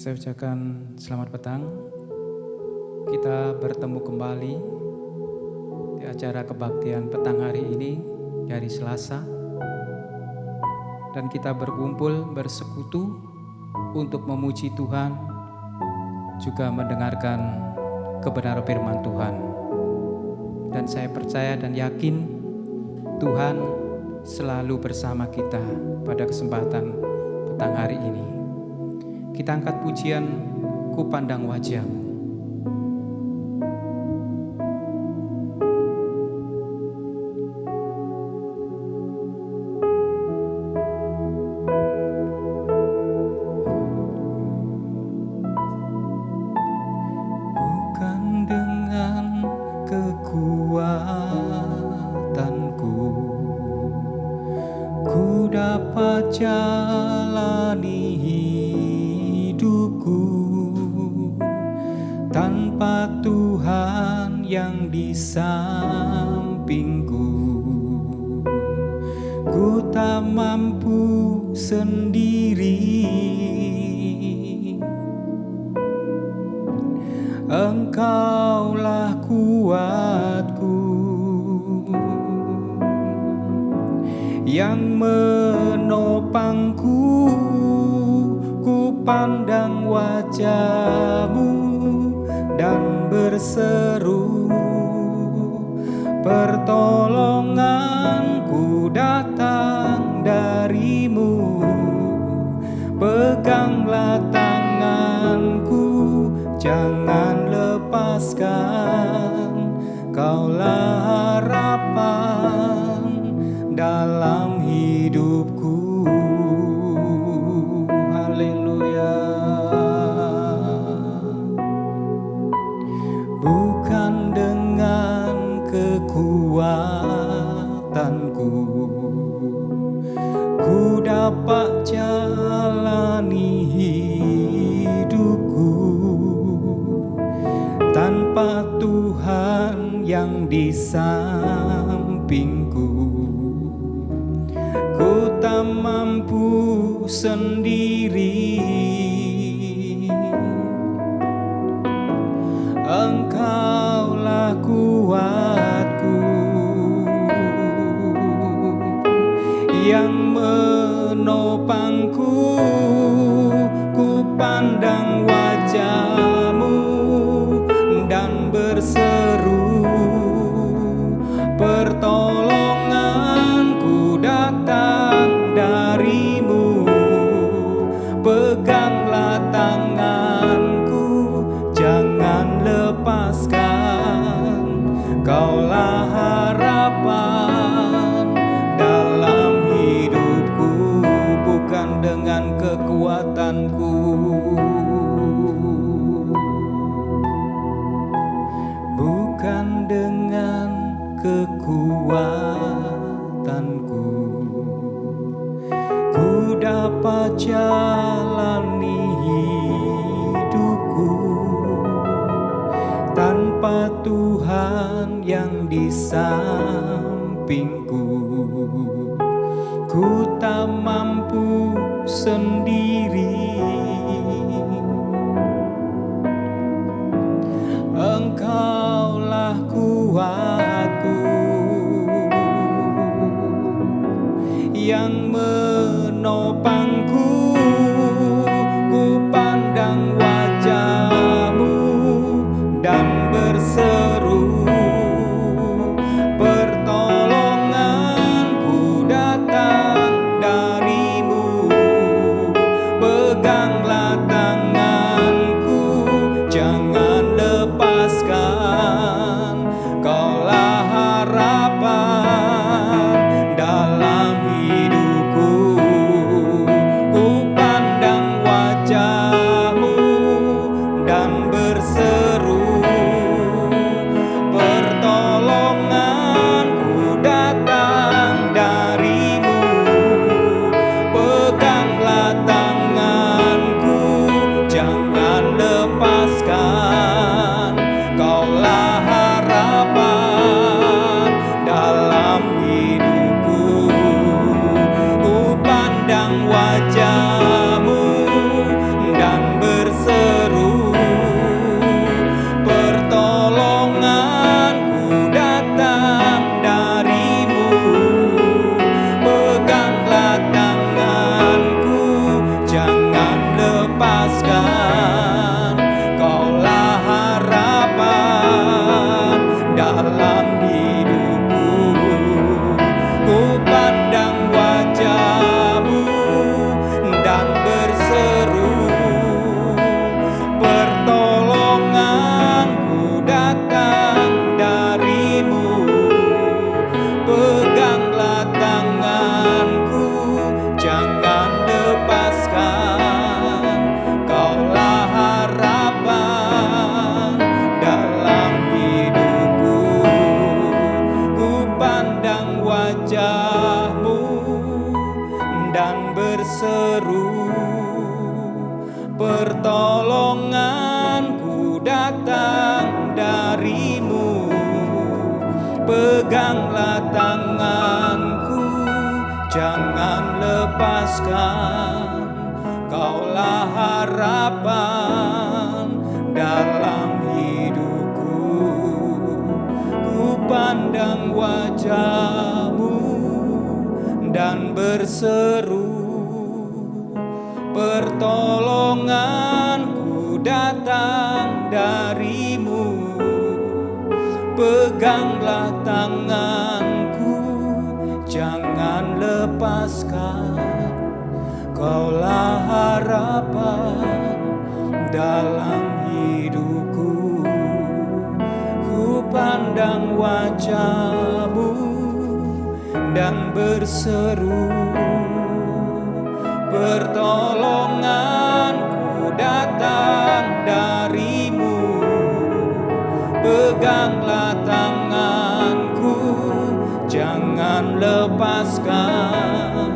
Saya ucapkan selamat petang. Kita bertemu kembali di acara kebaktian petang hari ini di hari Selasa. Dan kita berkumpul bersekutu untuk memuji Tuhan, juga mendengarkan kebenaran firman Tuhan. Dan saya percaya dan yakin Tuhan selalu bersama kita pada kesempatan petang hari ini. Kita angkat pujian Ku Pandang Wajah-Mu. Bukan dengan kekuatanku ku dapat jalani hidupku, tanpa Tuhan yang di sampingku, ku tak mampu sendiri. Engkaulah kuatku yang menopangku. Ku pandang wajah-Mu dan berseru, pertolonganku datang dari-Mu. Peganglah tanganku, jangan lepaskan, Kaulah harapan dalam hidupku. Haleluya. Bukan dengan kekuatanku ku dapat jalani hidupku, tanpa Tuhan yang di sampingku, ku tak mampu sendiri. Engkaulah kuatku yang menopangku. Ku pandang wajah-Mu dan berseru, pertolonganku datang dari-Mu. Peganglah tanganku, jangan lepaskan, Kaulah harapan dalam hidupku. Bukan dengan kekuatanku, bukan dengan kekuatanku ku dapat jalani hidupku, tanpa Tuhan yang di sampingku, ku tak mampu sendiri. Engkaulah kuatku yang menopangku. Ku pandang wajah-Mu dan berseru, pertolonganku datang dari-Mu. Pegang dalam hidupku. Ku pandang wajah-Mu dan berseru, pertolonganku datang dari-Mu. Peganglah tanganku, jangan lepaskan. Kaulah harapan dalam hidupku. Ku pandang wajah-Mu dan berseru, pertolonganku datang dari-Mu. Peganglah tanganku, jangan lepaskan. Kaulah harapan dalam hidupku. Ku pandang wajah-Mu dan berseru, pertolonganku datang dari-Mu. Peganglah tanganku, jangan lepaskan. Kaulah harapan dalam hidupku. Ku pandang wajah-Mu dan berseru, pertolonganku datang dari-Mu. Peganglah tanganku, jangan lepaskan.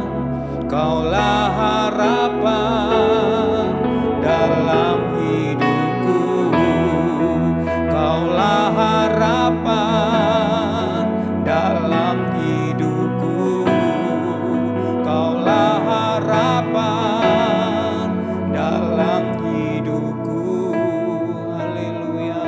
Kaulah harapan dalam hidupku. Kaulah harapan dalam hidupku. Kaulah harapan dalam hidupku. Haleluya.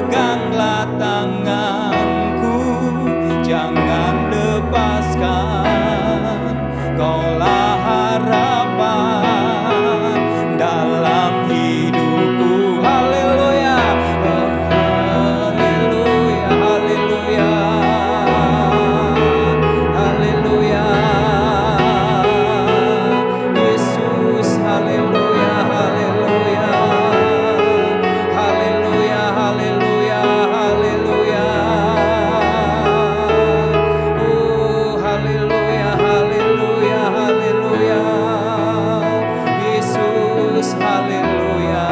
peganglah tanganku, jangan lepaskan. Kaulah harapan dalam hidupku. Haleluya, oh, haleluya, haleluya, haleluya. Yesus, haleluya, haleluya, haleluya, haleluya, haleluya. Oh, haleluya, haleluya, haleluya. Yesus, haleluya.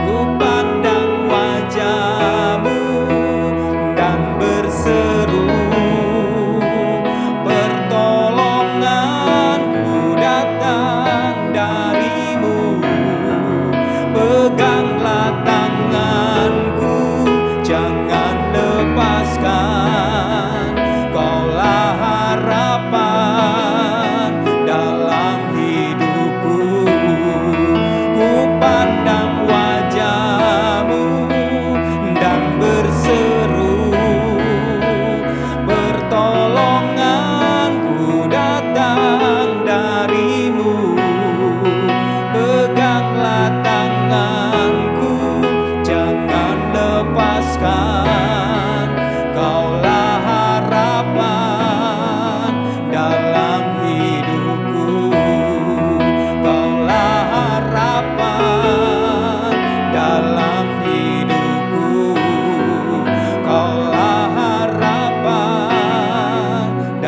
Ku pandang wajah-Mu dan berseru, pertolonganku datang dari-Mu. Peganglah tanganku, jangan lepaskan. Kaulah harapan dalam hidupku. Ku pandang wajah-Mu dan berseru, pertolonganku datang dari-Mu. Peganglah tanganku, jangan lepaskan. Kaulah harapan dalam hidupku. Kaulah harapan dalam hidupku. Kaulah harapan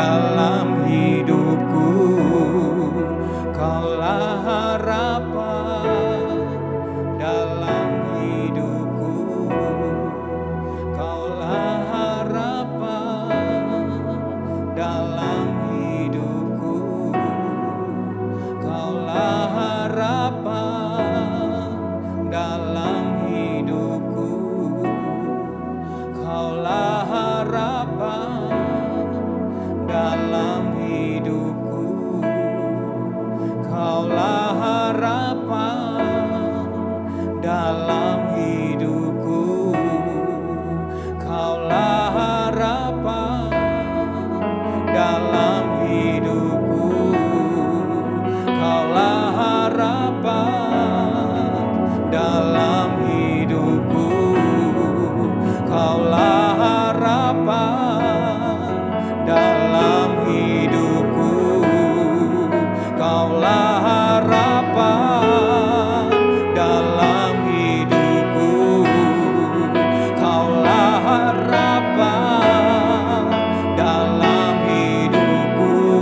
dalam hidupku. Kaulah harapan dalam hidupku. Kaulah harapan dalam hidupku. Kaulah harapan dalam hidupku. Kaulah harapan dalam hidupku. Kaulah harapan dalam hidupku. Kaulah harapan dalam hidupku. Kaulah harapan dalam hidupku. Kaulah harapan dalam hidupku. Kaulah harapan dalam hidupku. Kaulah harapan dalam hidupku.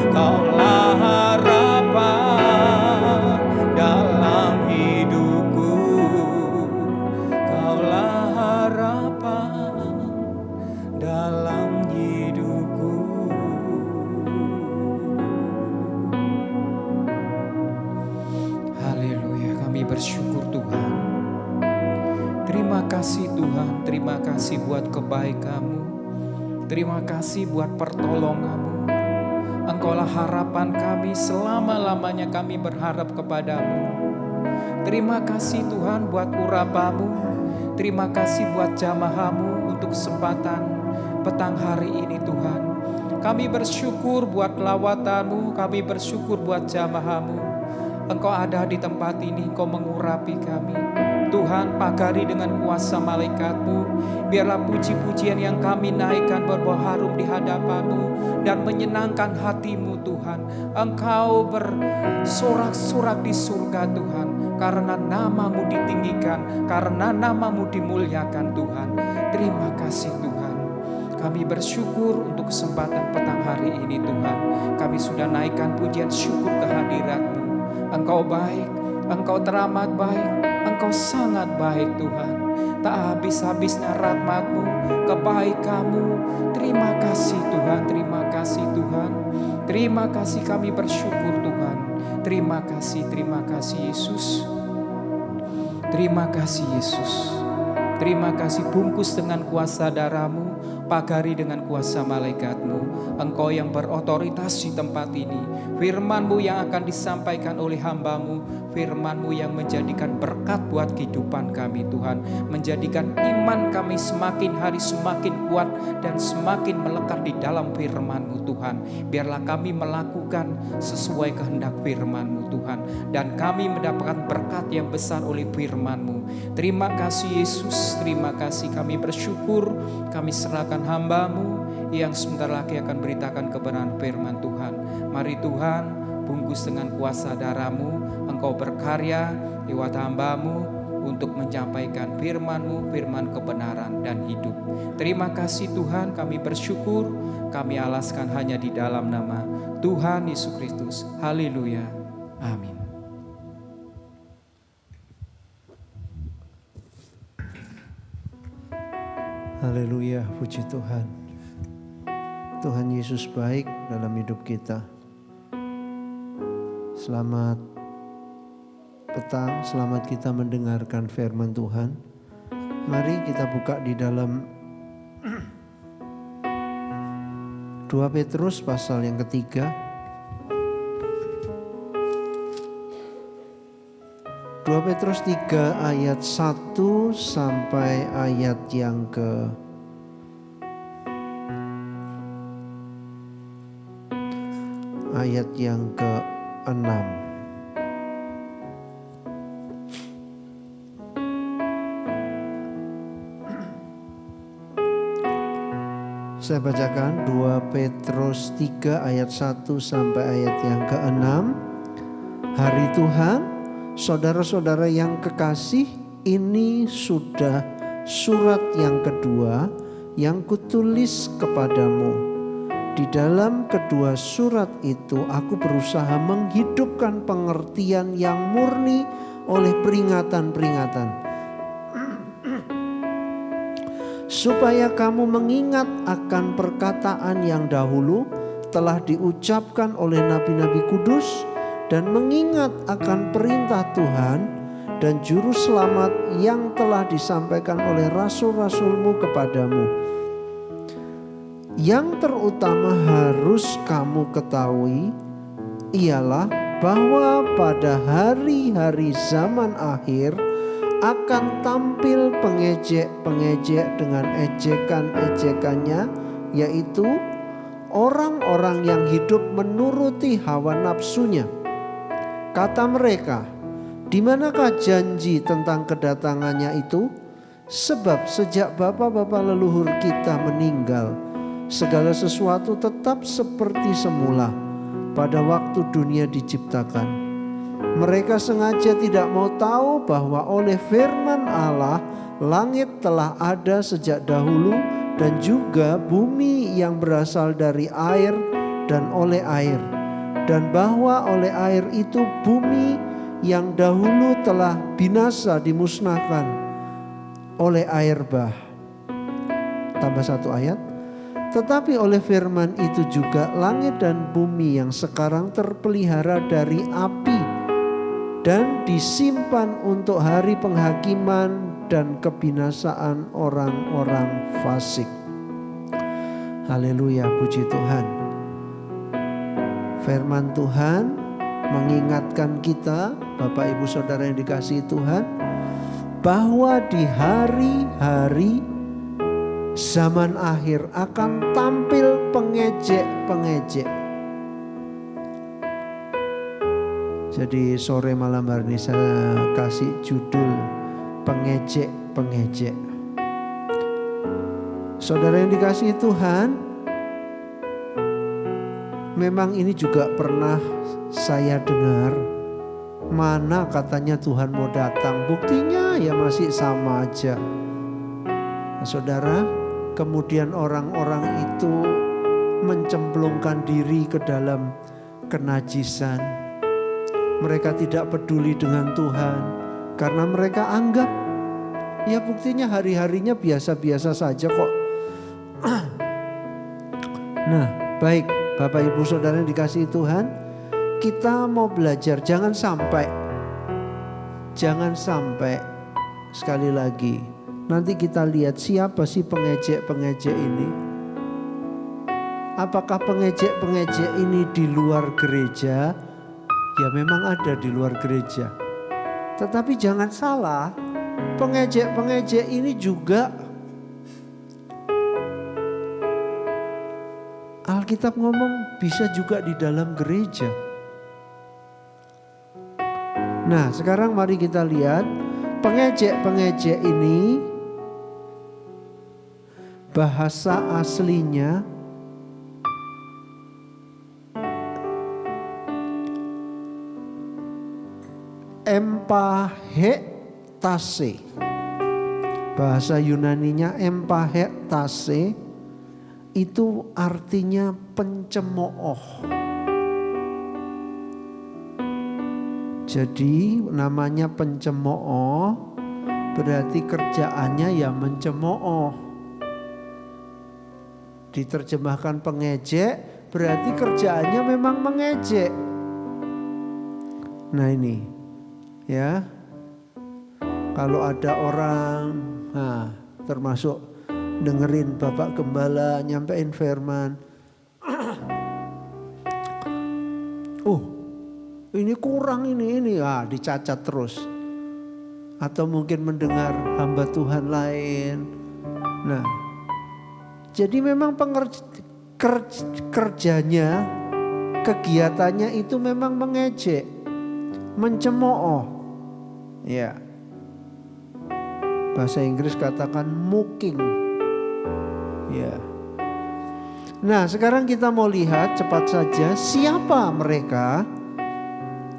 Kaulah harapan dalam hidupku. Kaulah harapan dalam hidupku. Haleluya, kami bersyukur Tuhan. Terima kasih Tuhan, terima kasih buat kebaikan-Mu. Terima kasih buat pertolongan-Mu. Engkaulah harapan kami, selama-lamanya kami berharap kepada-Mu. Terima kasih Tuhan buat urapan-Mu. Terima kasih buat jamaah-Mu untuk kesempatan petang hari ini Tuhan. Kami bersyukur buat lawatan-Mu, kami bersyukur buat jamaah-Mu. Engkau ada di tempat ini, Engkau mengurapi kami. Tuhan, pagari dengan kuasa malaikat-Mu. Biarlah puji-pujian yang kami naikkan berbau harum di hadapan-Mu dan menyenangkan hati-Mu Tuhan. Engkau bersorak-sorak di surga Tuhan, karena nama-Mu ditinggikan, karena nama-Mu dimuliakan Tuhan. Terima kasih Tuhan. Kami bersyukur untuk kesempatan petang hari ini Tuhan. Kami sudah naikkan pujian syukur kehadirat-Mu. Engkau baik, Engkau teramat baik, Engkau sangat baik Tuhan. Tak habis-habisnya rahmat-Mu, kebaikan-Mu. Terima kasih Tuhan, terima kasih Tuhan. Terima kasih, kami bersyukur Tuhan. Terima kasih Yesus. Terima kasih Yesus. Terima kasih, bungkus dengan kuasa darah-Mu, pagari dengan kuasa malaikat-Mu. Engkau yang berotoritas di tempat ini. Firman-Mu yang akan disampaikan oleh hamba-Mu, firman-Mu yang menjadikan berkat buat kehidupan kami Tuhan. Menjadikan iman kami semakin hari semakin kuat dan semakin melekat di dalam firman-Mu Tuhan. Biarlah kami melakukan sesuai kehendak firman-Mu Tuhan. Dan kami mendapatkan berkat yang besar oleh firman-Mu. Terima kasih Yesus, terima kasih, kami bersyukur. Kami serahkan hamba-Mu yang sebentar lagi akan beritakan kebenaran firman Tuhan. Mari Tuhan, bungkus dengan kuasa darah-Mu. Engkau berkarya lewat hamba-Mu untuk menyampaikan firman-Mu, firman kebenaran dan hidup. Terima kasih Tuhan, kami bersyukur. Kami alaskan hanya di dalam nama Tuhan Yesus Kristus. Haleluya. Amin. Haleluya, puji Tuhan. Tuhan Yesus baik dalam hidup kita. Selamat petang, selamat kita mendengarkan firman Tuhan. Mari kita buka di dalam 2 Petrus pasal yang ketiga. 2 Petrus 3 ayat 1 sampai ayat yang ke-6. Saya bacakan 2 Petrus 3 ayat 1 sampai ayat yang ke-6. Hari Tuhan, saudara-saudara yang kekasih, ini sudah surat yang kedua yang kutulis kepadamu. Di dalam kedua surat itu aku berusaha menghidupkan pengertian yang murni oleh peringatan-peringatan. Supaya kamu mengingat akan perkataan yang dahulu telah diucapkan oleh nabi-nabi kudus, dan mengingat akan perintah Tuhan dan juru selamat yang telah disampaikan oleh rasul-rasulmu kepadamu. Yang terutama harus kamu ketahui ialah bahwa pada hari-hari zaman akhir akan tampil pengejek-pengejek dengan ejekan-ejekannya, yaitu orang-orang yang hidup menuruti hawa nafsunya. Kata mereka, di manakah janji tentang kedatangannya itu? Sebab sejak bapa-bapa leluhur kita meninggal, segala sesuatu tetap seperti semula pada waktu dunia diciptakan. Mereka sengaja tidak mau tahu bahwa oleh firman Allah langit telah ada sejak dahulu, dan juga bumi yang berasal dari air dan oleh air, dan bahwa oleh air itu bumi yang dahulu telah binasa dimusnahkan oleh air bah. Tambah satu ayat. Tetapi oleh firman itu juga langit dan bumi yang sekarang terpelihara dari api dan disimpan untuk hari penghakiman dan kebinasaan orang-orang fasik. Haleluya, puji Tuhan. Firman Tuhan mengingatkan kita, Bapak Ibu Saudara yang dikasihi Tuhan, bahwa di hari-hari zaman akhir akan tampil pengejek-pengejek. Jadi sore malam hari ini saya kasih judul pengejek-pengejek. Saudara yang dikasihi Tuhan, memang ini juga pernah saya dengar. Mana katanya Tuhan mau datang, buktinya ya masih sama aja. Nah, saudara, kemudian orang-orang itu mencemplungkan diri ke dalam kenajisan. Mereka tidak peduli dengan Tuhan karena mereka anggap ya buktinya hari-harinya biasa-biasa saja kok. Nah, baik Bapak Ibu Saudara yang dikasihi Tuhan, kita mau belajar jangan sampai sekali lagi nanti kita lihat siapa sih pengejek-pengejek ini. Apakah pengejek-pengejek ini di luar gereja? Ya memang ada di luar gereja. Tetapi jangan salah, pengejek-pengejek ini juga Alkitab ngomong bisa juga di dalam gereja. Nah, sekarang mari kita lihat pengejek-pengejek ini bahasa aslinya empahektase. Bahasa Yunaninya empahektase itu artinya pencemooh. Jadi namanya pencemooh berarti kerjaannya ya mencemooh. Diterjemahkan pengejek berarti kerjaannya memang mengejek. Nah ini ya, kalau ada orang termasuk dengerin Bapak Gembala nyampein firman, ini kurang ini dicacat terus. Atau mungkin mendengar hamba Tuhan lain. Nah, jadi memang kerjanya, kegiatannya itu memang mengejek, mencemooh. Ya. Bahasa Inggris katakan mocking. Ya. Nah, sekarang kita mau lihat cepat saja siapa mereka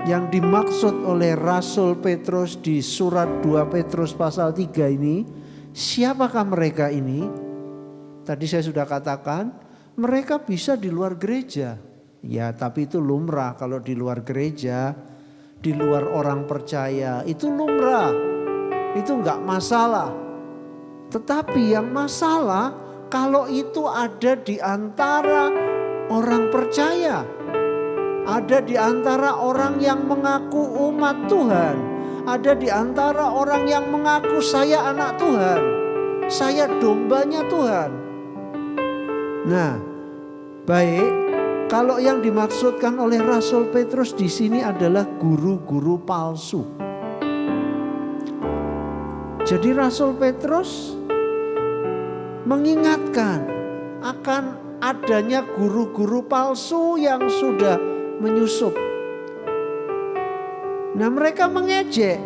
yang dimaksud oleh Rasul Petrus di surat 2 Petrus pasal 3 ini. Siapakah mereka ini? Tadi saya sudah katakan mereka bisa di luar gereja. Ya, tapi itu lumrah kalau di luar gereja, di luar orang percaya, itu lumrah. Itu enggak masalah. Tetapi yang masalah kalau itu ada di antara orang percaya. Ada di antara orang yang mengaku umat Tuhan. Ada di antara orang yang mengaku saya anak Tuhan. Saya dombanya Tuhan. Nah, baik. Kalau yang dimaksudkan oleh Rasul Petrus di sini adalah guru-guru palsu. Jadi Rasul Petrus mengingatkan akan adanya guru-guru palsu yang sudah menyusup. Nah, mereka mengejek.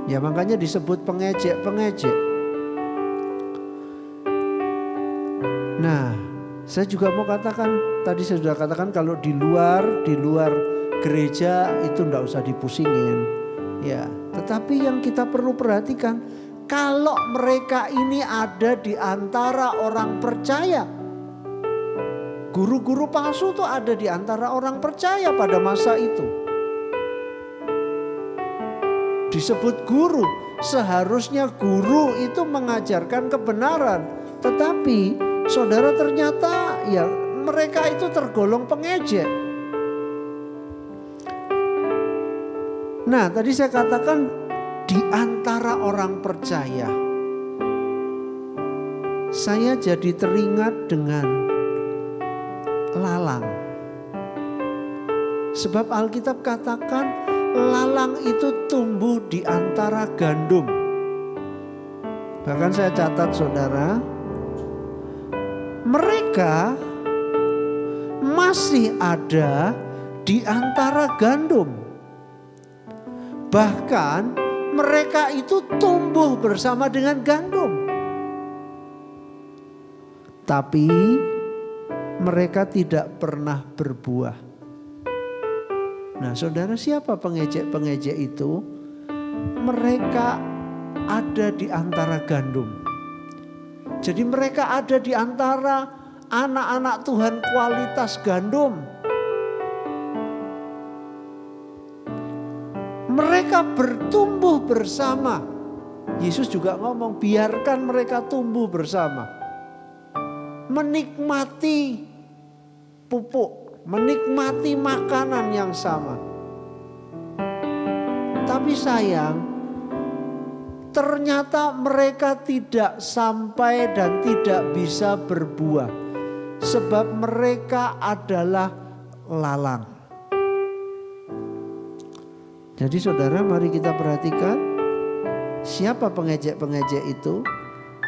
Ya makanya disebut pengejek-pengejek. Nah, saya juga mau katakan, tadi saya sudah katakan kalau di luar gereja itu enggak usah dipusingin. Ya, tetapi yang kita perlu perhatikan, kalau mereka ini ada di antara orang percaya. Guru-guru palsu itu ada di antara orang percaya pada masa itu. Disebut guru, seharusnya guru itu mengajarkan kebenaran. Tetapi saudara ternyata ya mereka itu tergolong pengejek. Nah, tadi saya katakan di antara orang percaya. Saya jadi teringat dengan lalang. Sebab Alkitab katakan lalang itu tumbuh di antara gandum. Bahkan saya catat saudara, mereka masih ada di antara gandum. Bahkan mereka itu tumbuh bersama dengan gandum. Tapi mereka tidak pernah berbuah. Nah, saudara, siapa pengejek-pengejek itu? Mereka ada di antara gandum. Jadi mereka ada di antara anak-anak Tuhan kualitas gandum. Mereka bertumbuh bersama. Yesus juga ngomong, biarkan mereka tumbuh bersama. Menikmati pupuk, menikmati makanan yang sama. Tapi sayang, ternyata mereka tidak sampai dan tidak bisa berbuah. Sebab mereka adalah lalang. Jadi saudara, mari kita perhatikan siapa pengejek-pengejek itu.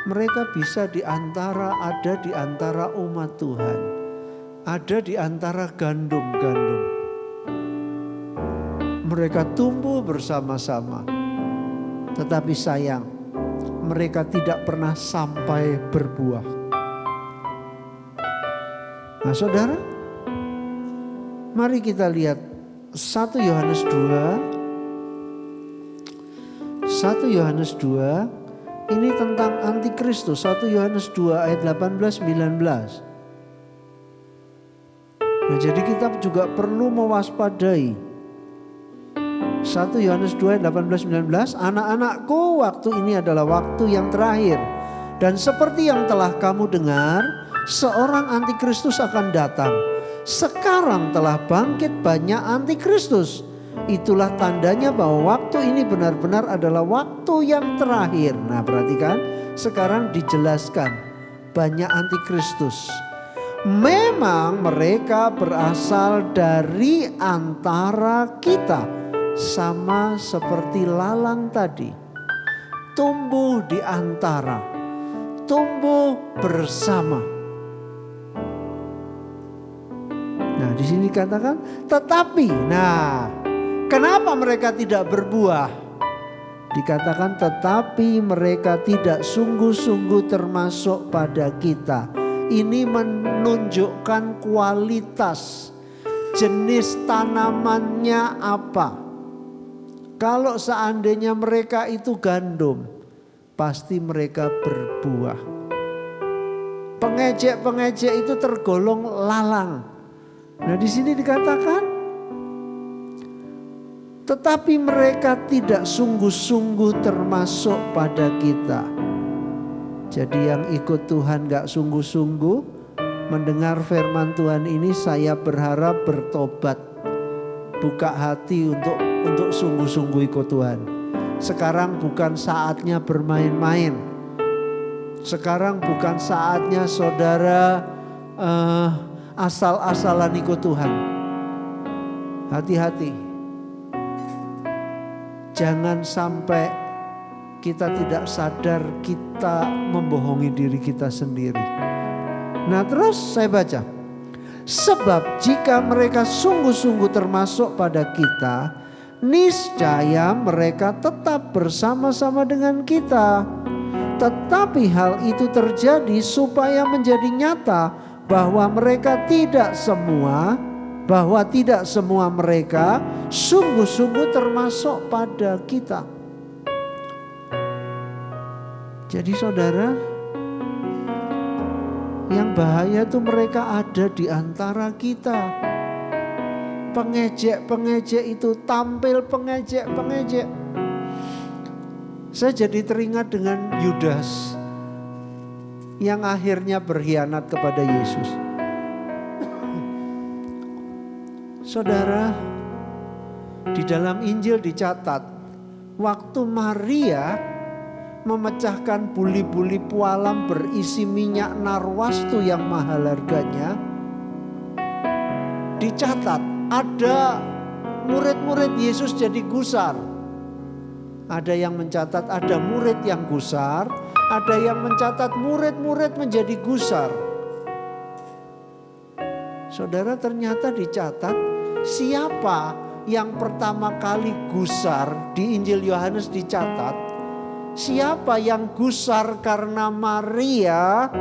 Mereka bisa ada di antara umat Tuhan, ada di antara gandum-gandum. Mereka tumbuh bersama-sama, tetapi sayang, mereka tidak pernah sampai berbuah. Nah saudara, mari kita lihat 1 Yohanes 2. Ini tentang antikristus. 1 Yohanes 2 ayat 18-19. Nah jadi kita juga perlu mewaspadai. 1 Yohanes 2 ayat 18-19. Anak-anakku, waktu ini adalah waktu yang terakhir. Dan seperti yang telah kamu dengar, seorang antikristus akan datang. Sekarang telah bangkit banyak antikristus. Itulah tandanya bahwa waktu ini benar-benar adalah waktu yang terakhir. Nah perhatikan, sekarang dijelaskan banyak antikristus. Memang mereka berasal dari antara kita, sama seperti lalang tadi. Tumbuh di antara, tumbuh bersama. Nah di sini katakan tetapi. Nah, kenapa mereka tidak berbuah? Dikatakan tetapi mereka tidak sungguh-sungguh termasuk pada kita. Ini menunjukkan kualitas, jenis tanamannya apa. Kalau seandainya mereka itu gandum, pasti mereka berbuah. Pengejek-pengejek itu tergolong lalang. Nah di sini dikatakan tetapi mereka tidak sungguh-sungguh termasuk pada kita. Jadi yang ikut Tuhan gak sungguh-sungguh mendengar firman Tuhan ini, saya berharap bertobat. Buka hati untuk sungguh-sungguh ikut Tuhan. Sekarang bukan saatnya bermain-main. Sekarang bukan saatnya saudara asal-asalan ikut Tuhan. Hati-hati. Jangan sampai kita tidak sadar kita membohongi diri kita sendiri. Nah terus saya baca. Sebab jika mereka sungguh-sungguh termasuk pada kita, niscaya mereka tetap bersama-sama dengan kita. Tetapi hal itu terjadi supaya menjadi nyata bahwa tidak semua mereka sungguh-sungguh termasuk pada kita. Jadi saudara, yang bahaya itu mereka ada di antara kita. Pengejek-pengejek itu tampil pengejek-pengejek. Saya jadi teringat dengan Yudas yang akhirnya berkhianat kepada Yesus. Saudara, di dalam Injil dicatat waktu Maria memecahkan buli-buli pualam berisi minyak narwastu yang mahal harganya, dicatat ada murid-murid Yesus jadi gusar. Ada yang mencatat ada murid yang gusar, ada yang mencatat murid-murid menjadi gusar. Saudara, ternyata dicatat siapa yang pertama kali gusar di Injil Yohanes dicatat. Siapa yang gusar karena Maria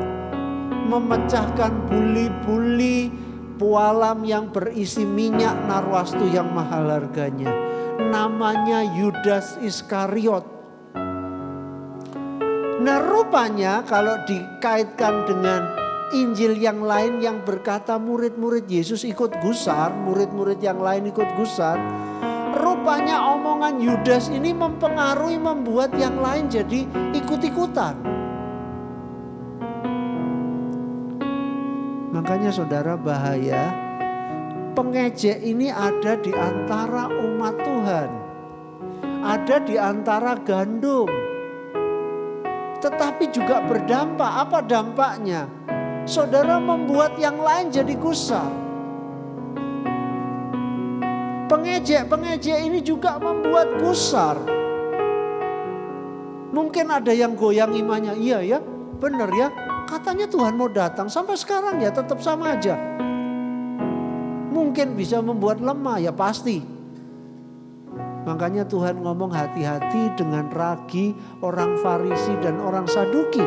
memecahkan buli-buli pualam yang berisi minyak narwastu yang mahal harganya. Namanya Yudas Iskariot. Nah rupanya kalau dikaitkan dengan Injil yang lain yang berkata murid-murid Yesus ikut gusar, murid-murid yang lain ikut gusar. Rupanya omongan Yudas ini mempengaruhi, membuat yang lain jadi ikut-ikutan. Makanya saudara, bahaya. Pengejek ini ada di antara umat Tuhan. Ada di antara gandum. Tetapi juga berdampak. Apa dampaknya? Saudara membuat yang lain jadi gusar. Pengejek-pengejek ini juga membuat gusar. Mungkin ada yang goyang imannya, iya ya, benar ya. Katanya Tuhan mau datang, sampai sekarang ya tetap sama aja. Mungkin bisa membuat lemah, ya pasti. Makanya Tuhan ngomong hati-hati dengan ragi orang Farisi dan orang Saduki.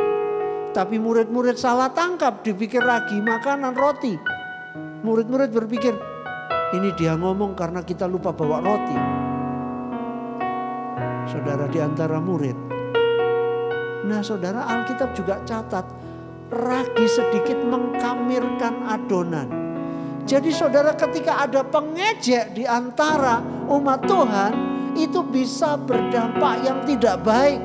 Tapi murid-murid salah tangkap, dipikir ragi makanan roti. Murid-murid berpikir, ini dia ngomong karena kita lupa bawa roti. Saudara, di antara murid. Nah saudara, Alkitab juga catat, ragi sedikit mengkamirkan adonan. Jadi saudara, ketika ada pengejek di antara umat Tuhan, itu bisa berdampak yang tidak baik.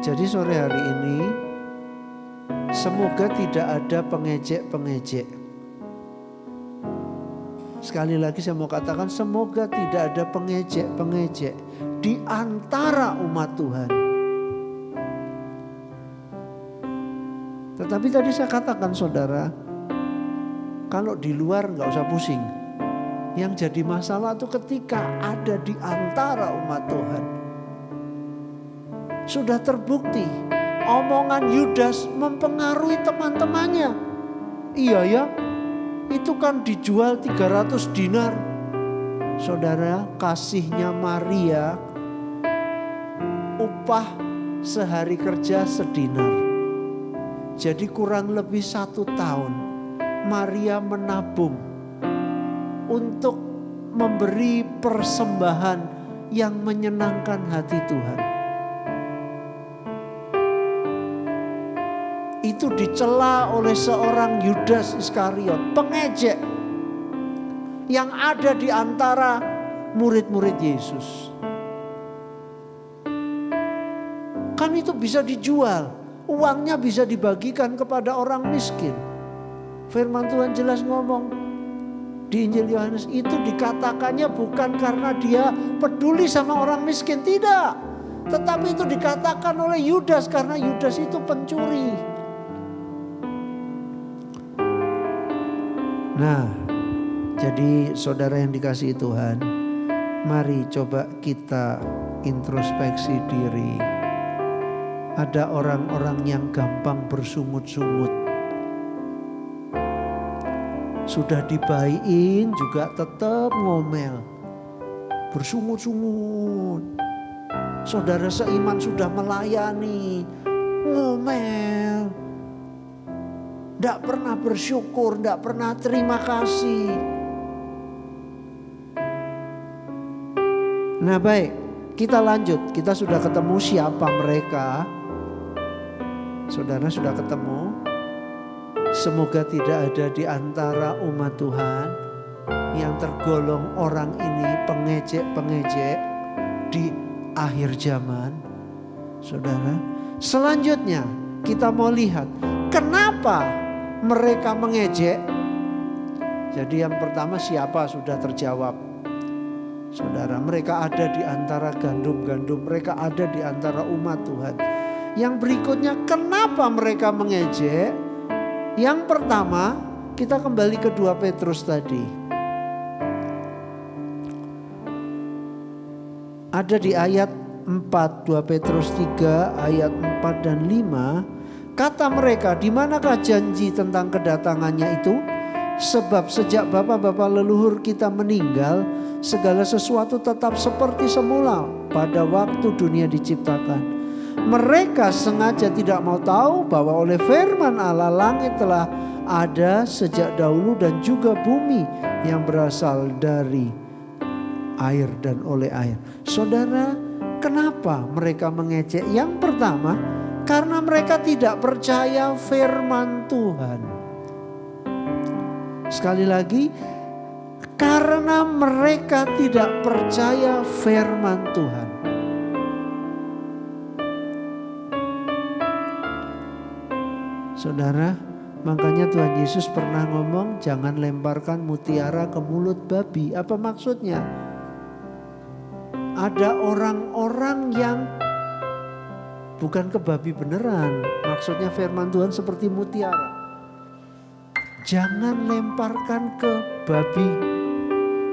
Jadi sore hari ini, semoga tidak ada pengejek-pengejek. Sekali lagi saya mau katakan, semoga tidak ada pengejek-pengejek di antara umat Tuhan. Tetapi tadi saya katakan saudara, kalau di luar gak usah pusing. Yang jadi masalah itu ketika ada di antara umat Tuhan. Sudah terbukti omongan Yudas mempengaruhi teman-temannya. Iya ya, itu kan dijual 300 dinar. Saudara, kasihnya Maria, upah sehari kerja sedinar. Jadi kurang lebih 1 tahun Maria menabung untuk memberi persembahan yang menyenangkan hati Tuhan. Itu dicela oleh seorang Yudas Iskariot, pengejek yang ada di antara murid-murid Yesus. Kan itu bisa dijual, uangnya bisa dibagikan kepada orang miskin. Firman Tuhan jelas ngomong di Injil Yohanes, itu dikatakannya bukan karena dia peduli sama orang miskin, tidak. Tetapi itu dikatakan oleh Yudas karena Yudas itu pencuri. Nah, jadi saudara yang dikasihi Tuhan, mari coba kita introspeksi diri. Ada orang-orang yang gampang bersungut-sungut. Sudah dibaikin juga tetap ngomel. Bersungut-sungut. Saudara seiman sudah melayani, ngomel. Tidak pernah bersyukur, tidak pernah terima kasih. Nah baik, kita lanjut. Kita sudah ketemu siapa mereka. Saudara sudah ketemu. Semoga tidak ada di antara umat Tuhan yang tergolong orang ini pengejek-pengejek di akhir zaman. Saudara, selanjutnya kita mau lihat kenapa mereka mengejek. Jadi yang pertama siapa sudah terjawab. Saudara, mereka ada di antara gandum-gandum, mereka ada di antara umat Tuhan. Yang berikutnya kenapa mereka mengejek? Yang pertama, kita kembali ke 2 Petrus tadi. Ada di ayat 4, 2 Petrus 3 ayat 4 dan 5. Kata mereka, di manakah janji tentang kedatangannya itu? Sebab sejak bapak-bapak leluhur kita meninggal, segala sesuatu tetap seperti semula pada waktu dunia diciptakan. Mereka sengaja tidak mau tahu bahwa oleh firman Allah langit telah ada sejak dahulu dan juga bumi yang berasal dari air dan oleh air. Saudara, kenapa mereka mengejek? Yang pertama, karena mereka tidak percaya firman Tuhan. Sekali lagi, karena mereka tidak percaya firman Tuhan. Saudara, makanya Tuhan Yesus pernah ngomong, jangan lemparkan mutiara ke mulut babi. Apa maksudnya? Ada orang-orang yang bukan ke babi beneran. Maksudnya firman Tuhan seperti mutiara. Jangan lemparkan ke babi.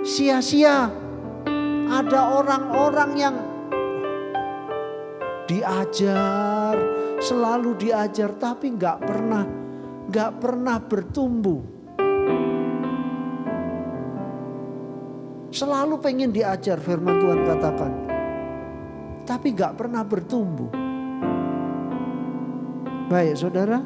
Sia-sia. Ada orang-orang yang diajar, selalu diajar, tapi nggak pernah bertumbuh. Selalu pengen diajar, firman Tuhan katakan, tapi nggak pernah bertumbuh. Baik, saudara.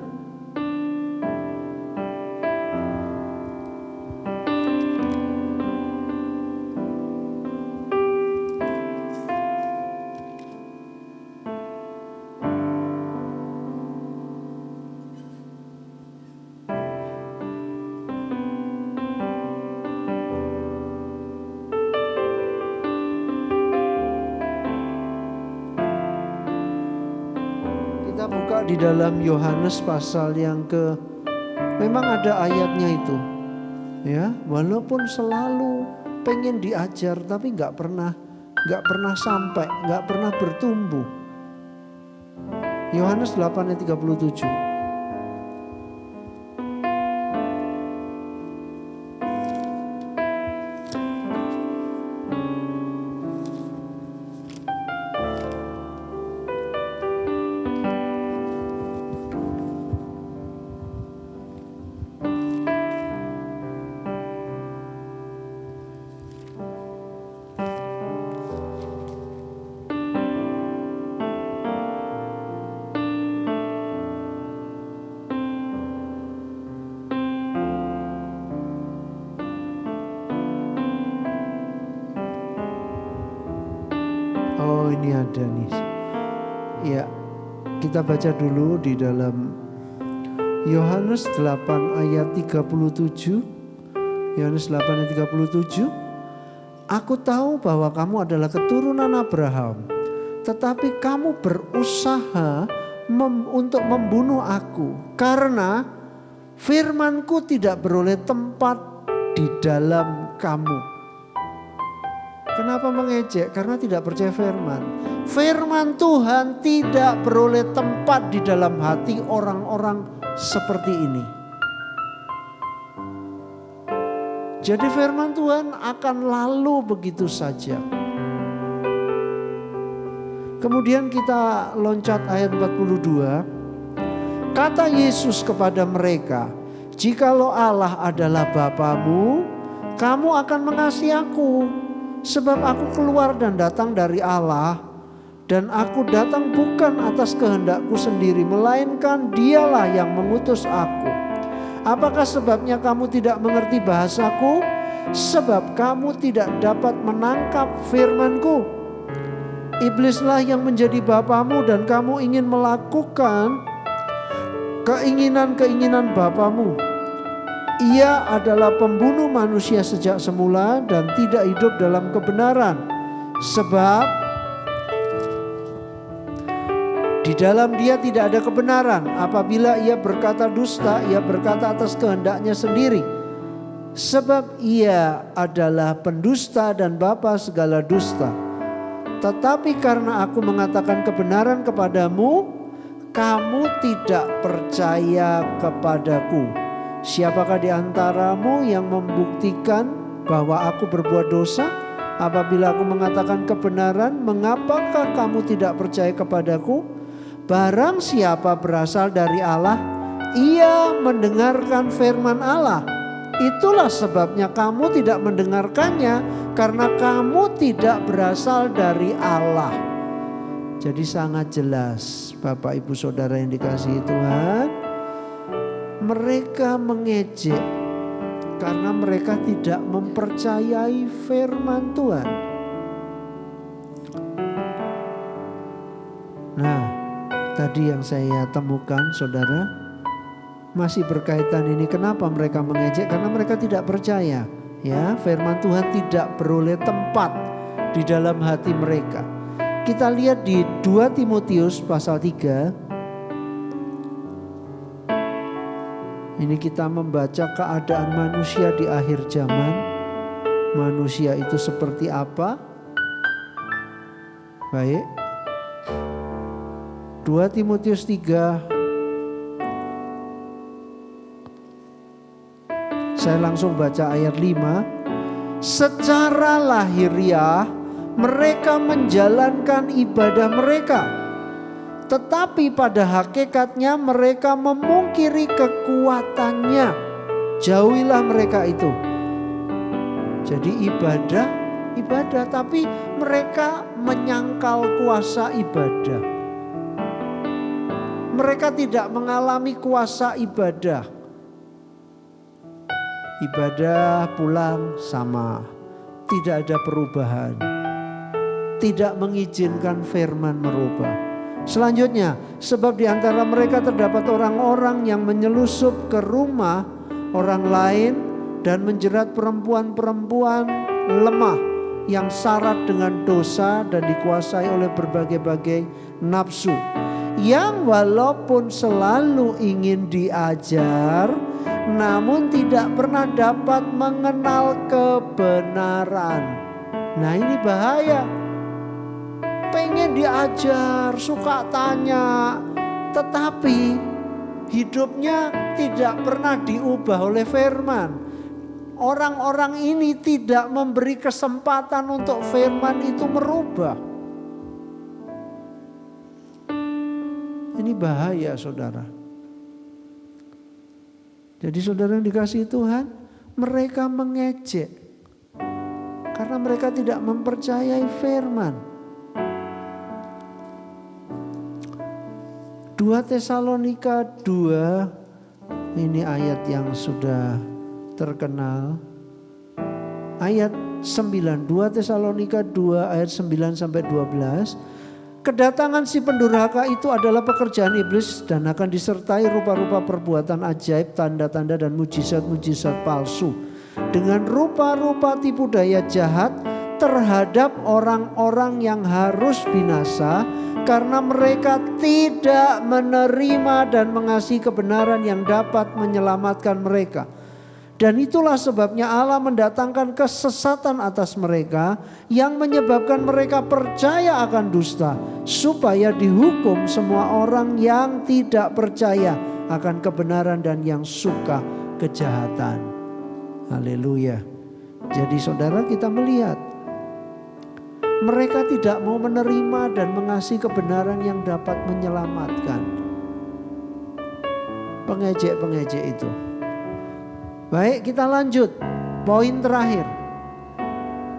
Kita buka di dalam Yohanes pasal yang memang ada ayatnya itu, ya. Walaupun selalu pengen diajar, tapi nggak pernah sampai, nggak pernah bertumbuh. Yohanes 8 ayat 37. Oh, ini ada nih. Ya, kita baca dulu di dalam Yohanes 8 ayat 37. Yohanes 8 ayat 37. Aku tahu bahwa kamu adalah keturunan Abraham, tetapi kamu berusaha untuk membunuh aku, karena firmanku tidak beroleh tempat di dalam kamu. Kenapa mengejek? Karena tidak percaya firman. Firman Tuhan tidak beroleh tempat di dalam hati orang-orang seperti ini. Jadi firman Tuhan akan lalu begitu saja. Kemudian kita loncat ayat 42. Kata Yesus kepada mereka, "Jikalau Allah adalah Bapamu, kamu akan mengasihi aku. Sebab aku keluar dan datang dari Allah, dan aku datang bukan atas kehendakku sendiri, melainkan Dialah yang mengutus aku. Apakah sebabnya kamu tidak mengerti bahasaku? Sebab kamu tidak dapat menangkap firmanku. Iblislah yang menjadi bapamu dan kamu ingin melakukan keinginan-keinginan bapamu. Ia adalah pembunuh manusia sejak semula dan tidak hidup dalam kebenaran. Sebab di dalam dia tidak ada kebenaran. Apabila ia berkata dusta, ia berkata atas kehendaknya sendiri. Sebab ia adalah pendusta dan bapa segala dusta. Tetapi karena aku mengatakan kebenaran kepadamu, kamu tidak percaya kepadaku. Siapakah di antaramu yang membuktikan bahwa aku berbuat dosa? Apabila aku mengatakan kebenaran, mengapakah kamu tidak percaya kepadaku? Barang siapa berasal dari Allah, ia mendengarkan firman Allah. Itulah sebabnya kamu tidak mendengarkannya, karena kamu tidak berasal dari Allah." Jadi sangat jelas, Bapak Ibu Saudara yang dikasihi Tuhan, mereka mengejek karena mereka tidak mempercayai firman Tuhan. Nah, tadi yang saya temukan, saudara, masih berkaitan ini. Kenapa mereka mengejek? Karena mereka tidak percaya. Ya, firman Tuhan tidak beroleh tempat di dalam hati mereka. Kita lihat di 2 Timotius pasal 3. Ini kita membaca keadaan manusia di akhir zaman. Manusia itu seperti apa? Baik. 2 Timotius 3 Saya langsung baca ayat 5. Secara lahiriah mereka menjalankan ibadah mereka, tetapi pada hakikatnya mereka memungkiri kekuatannya. Jauhilah mereka itu. Jadi ibadah, tapi mereka menyangkal kuasa ibadah. Mereka tidak mengalami kuasa ibadah. Ibadah pulang sama, tidak ada perubahan. Tidak mengizinkan firman merubah. Selanjutnya, sebab di antara mereka terdapat orang-orang yang menyelusup ke rumah orang lain dan menjerat perempuan-perempuan lemah yang syarat dengan dosa dan dikuasai oleh berbagai-bagai nafsu, yang walaupun selalu ingin diajar, namun tidak pernah dapat mengenal kebenaran. Nah, ini bahaya. Pengen diajar, suka tanya, tetapi hidupnya tidak pernah diubah oleh firman. Orang-orang ini tidak memberi kesempatan untuk firman itu merubah. Ini bahaya, saudara. Jadi saudara yang dikasihi Tuhan, mereka mengejek karena mereka tidak mempercayai firman. 2 Tesalonika 2, ini ayat yang sudah terkenal. Ayat 9, 2 Tesalonika 2 ayat 9 sampai 12. Kedatangan si pendurhaka itu adalah pekerjaan iblis dan akan disertai rupa-rupa perbuatan ajaib, tanda-tanda dan mujizat-mujizat palsu, dengan rupa-rupa tipu daya jahat terhadap orang-orang yang harus binasa, karena mereka tidak menerima dan mengasihi kebenaran yang dapat menyelamatkan mereka. Dan itulah sebabnya Allah mendatangkan kesesatan atas mereka, yang menyebabkan mereka percaya akan dusta, supaya dihukum semua orang yang tidak percaya akan kebenaran dan yang suka kejahatan. Haleluya. Jadi saudara, kita melihat mereka tidak mau menerima dan mengasihi kebenaran yang dapat menyelamatkan. Pengejek-pengejek itu. Baik, kita lanjut. Poin terakhir.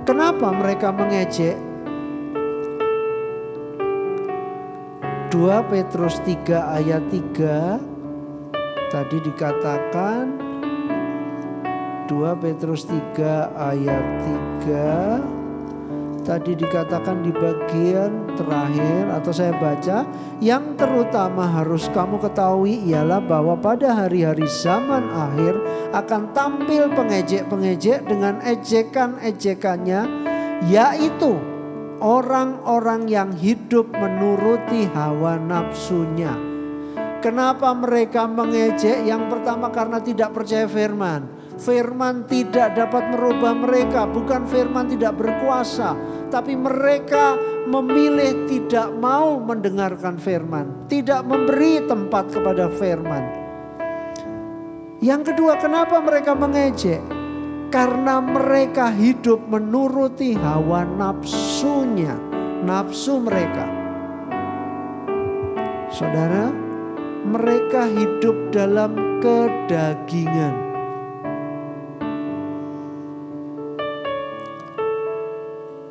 Kenapa mereka mengejek? 2 Petrus 3 ayat 3. Tadi dikatakan 2 Petrus 3 ayat 3. Tadi dikatakan di bagian terakhir, atau saya baca, yang terutama harus kamu ketahui ialah bahwa pada hari-hari zaman akhir akan tampil pengejek-pengejek dengan ejekan-ejekannya, yaitu orang-orang yang hidup menuruti hawa nafsunya. Kenapa mereka mengejek? Yang pertama, karena tidak percaya firman. Firman tidak dapat merubah mereka. Bukan firman tidak berkuasa, tapi mereka memilih tidak mau mendengarkan firman, tidak memberi tempat kepada firman. Yang kedua, kenapa mereka mengejek? Karena mereka hidup menuruti hawa nafsunya, nafsu mereka. Saudara, mereka hidup dalam kedagingan.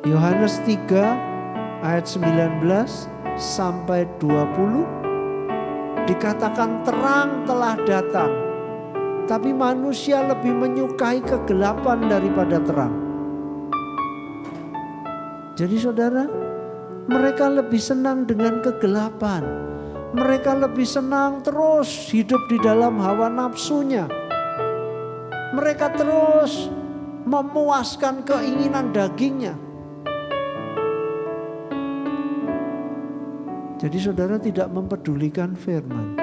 Yohanes 3 ayat 19 sampai 20 dikatakan terang telah datang, tapi manusia lebih menyukai kegelapan daripada terang. Jadi saudara, mereka lebih senang dengan kegelapan. Mereka lebih senang terus hidup di dalam hawa nafsunya. Mereka terus memuaskan keinginan dagingnya. Jadi saudara tidak mempedulikan firman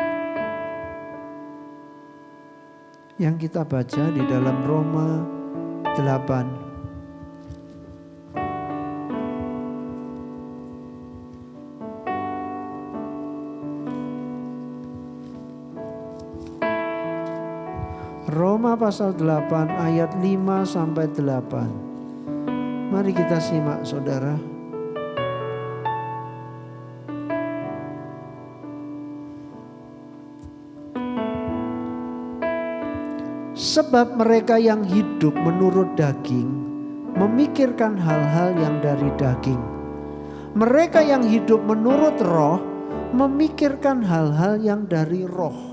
yang kita baca di dalam Roma 8. Roma pasal 8 ayat 5 sampai 8. Mari kita simak saudara. Sebab mereka yang hidup menurut daging memikirkan hal-hal yang dari daging. Mereka yang hidup menurut roh memikirkan hal-hal yang dari roh.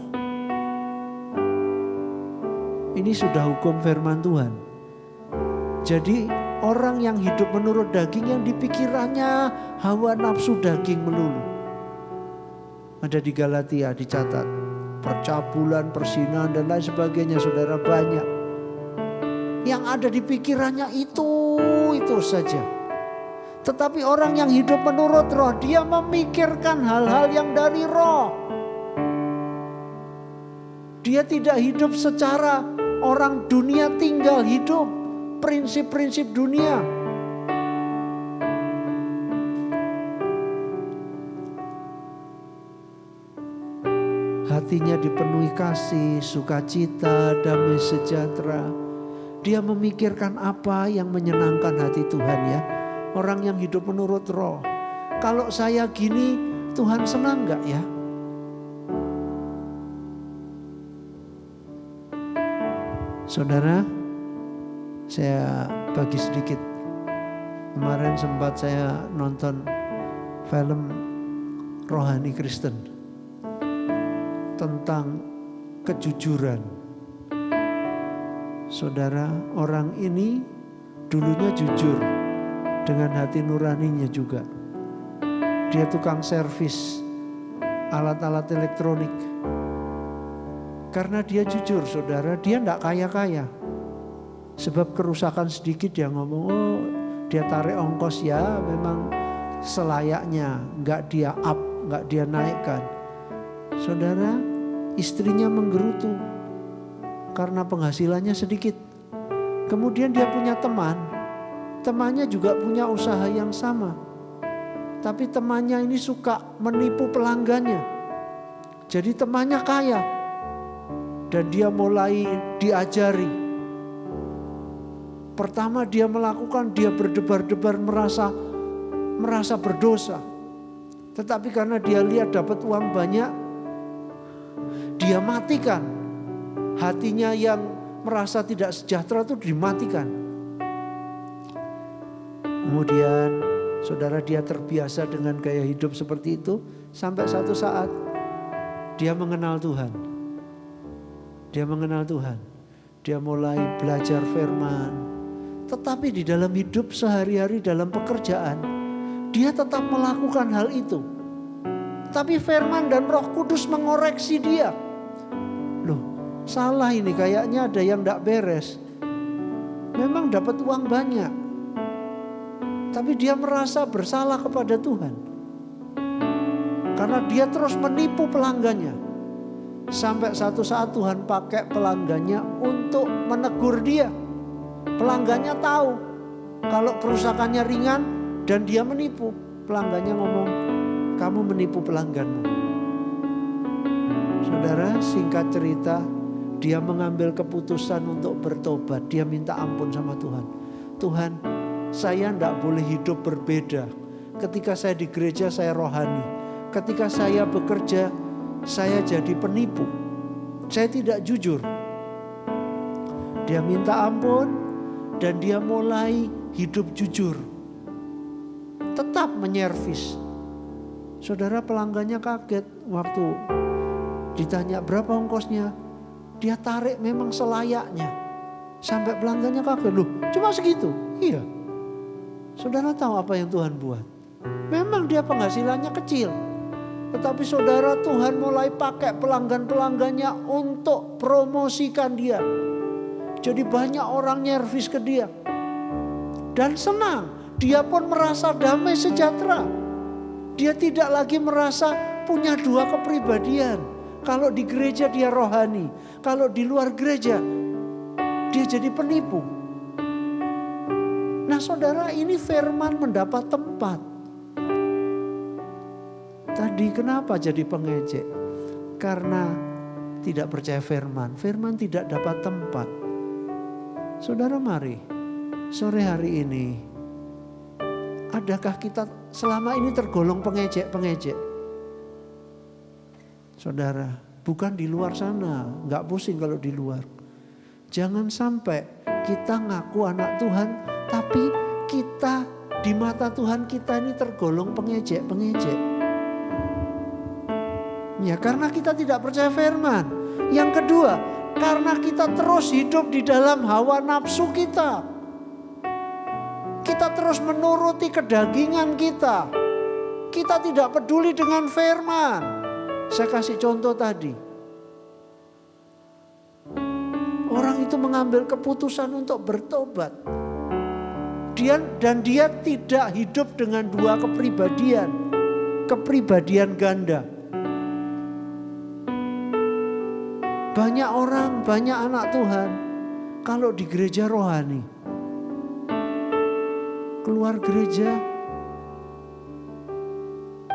Ini sudah hukum firman Tuhan. Jadi orang yang hidup menurut daging yang dipikirannya hawa nafsu daging melulu. Ada di Galatia dicatat. Percabulan, persinahan dan lain sebagainya saudara banyak. Yang ada di pikirannya itu saja. Tetapi orang yang hidup menurut roh, dia memikirkan hal-hal yang dari roh. Dia tidak hidup secara orang dunia tinggal hidup. Prinsip-prinsip dunia. Hatinya dipenuhi kasih, sukacita, damai sejahtera. Dia memikirkan apa yang menyenangkan hati Tuhan ya. Orang yang hidup menurut roh. Kalau saya gini, Tuhan senang gak ya? Saudara, saya bagi sedikit. Kemarin sempat saya nonton film Rohani Kristen tentang kejujuran. Saudara, orang ini dulunya jujur dengan hati nuraninya juga. Dia tukang servis alat-alat elektronik. Karena dia jujur saudara, dia enggak kaya-kaya. Sebab kerusakan sedikit dia ngomong, oh dia tarik ongkos ya memang selayaknya. Enggak dia up, enggak dia naikkan. Saudara, istrinya menggerutu karena penghasilannya sedikit. Kemudian dia punya teman. Temannya juga punya usaha yang sama. Tapi temannya ini suka menipu pelanggannya. Jadi temannya kaya. Dan dia mulai diajari. Pertama dia melakukan, dia berdebar-debar merasa berdosa. Tetapi karena dia lihat dapat uang banyak, dia matikan. Hatinya yang merasa tidak sejahtera itu dimatikan. Kemudian saudara dia terbiasa dengan gaya hidup seperti itu. Sampai satu saat dia mengenal Tuhan. Dia mengenal Tuhan. Dia mulai belajar firman. Tetapi di dalam hidup sehari-hari dalam pekerjaan, dia tetap melakukan hal itu. Tapi firman dan Roh Kudus mengoreksi dia. Loh, salah ini kayaknya ada yang tidak beres. Memang dapat uang banyak. Tapi dia merasa bersalah kepada Tuhan. Karena dia terus menipu pelanggannya. Sampai satu saat Tuhan pakai pelanggannya untuk menegur dia. Pelanggannya tahu kalau kerusakannya ringan dan dia menipu. Pelanggannya ngomong, kamu menipu pelangganmu. Saudara, singkat cerita, dia mengambil keputusan untuk bertobat. Dia minta ampun sama Tuhan. Tuhan, saya tidak boleh hidup berbeda. Ketika saya di gereja saya rohani. Ketika saya bekerja saya jadi penipu. Saya tidak jujur. Dia minta ampun dan dia mulai hidup jujur. Tetap menyervis. Saudara, pelanggannya kaget waktu ditanya berapa ongkosnya. Dia tarik memang selayaknya. Sampai pelanggannya kaget. Loh, cuma segitu? Iya. Saudara tahu apa yang Tuhan buat? Memang dia penghasilannya kecil. Tetapi saudara, Tuhan mulai pakai pelanggan-pelanggannya untuk promosikan dia. Jadi banyak orang nyervis ke dia. Dan senang. Dia pun merasa damai sejahtera. Dia tidak lagi merasa punya dua kepribadian. Kalau di gereja dia rohani. Kalau di luar gereja dia jadi penipu. Nah saudara, ini firman mendapat tempat. Tadi kenapa jadi pengejek? Karena tidak percaya firman. Firman tidak dapat tempat. Saudara, mari sore hari ini, adakah kita selama ini tergolong pengejek-pengejek? Saudara, bukan di luar sana, gak pusing kalau di luar. Jangan sampai kita ngaku anak Tuhan, tapi kita di mata Tuhan kita ini tergolong pengejek-pengejek. Ya, karena kita tidak percaya firman. Yang kedua, karena kita terus hidup di dalam hawa nafsu kita. Kita terus menuruti kedagingan kita. Kita tidak peduli dengan firman. Saya kasih contoh tadi. Orang itu mengambil keputusan untuk bertobat. Dia tidak hidup dengan dua kepribadian ganda. Banyak orang, banyak anak Tuhan, kalau di gereja rohani, keluar gereja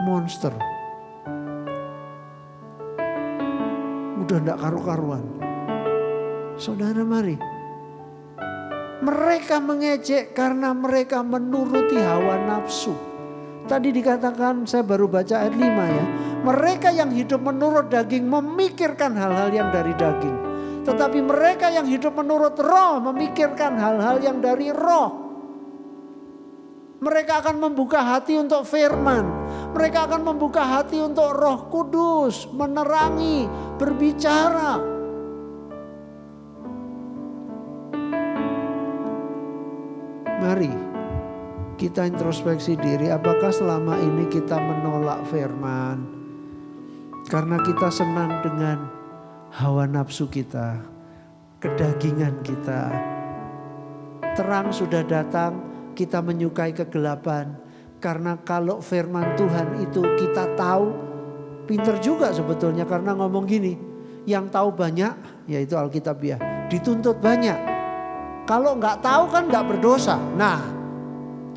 monster. Udah enggak karu-karuan. Saudara, mari. Mereka mengejek karena mereka menuruti hawa nafsu. Tadi dikatakan, saya baru baca ayat 5 ya. Mereka yang hidup menurut daging memikirkan hal-hal yang dari daging. Tetapi mereka yang hidup menurut roh memikirkan hal-hal yang dari roh. Mereka akan membuka hati untuk firman. Mereka akan membuka hati untuk Roh Kudus, menerangi, berbicara. Mari kita introspeksi diri, apakah selama ini kita menolak firman karena kita senang dengan hawa nafsu kita, kedagingan kita. Terang sudah datang, kita menyukai kegelapan. Karena kalau firman Tuhan itu kita tahu, pinter juga sebetulnya karena ngomong gini, yang tahu banyak, yaitu Alkitabiah, dituntut banyak. Kalau nggak tahu kan nggak berdosa. Nah,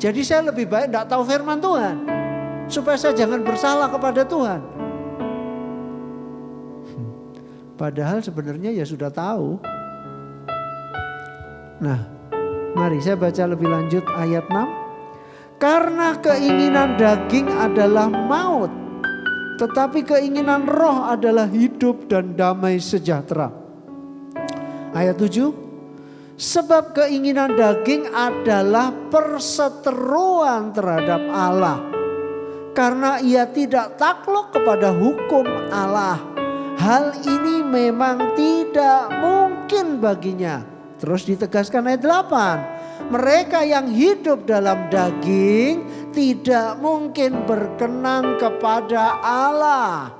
jadi saya lebih baik nggak tahu firman Tuhan, supaya saya jangan bersalah kepada Tuhan. Padahal sebenarnya ya sudah tahu. Nah, mari saya baca lebih lanjut ayat 6. Karena keinginan daging adalah maut, tetapi keinginan roh adalah hidup dan damai sejahtera. Ayat 7. Sebab keinginan daging adalah perseteruan terhadap Allah, karena ia tidak takluk kepada hukum Allah. Hal ini memang tidak mungkin baginya. Terus ditegaskan ayat 8. Mereka yang hidup dalam daging tidak mungkin berkenan kepada Allah.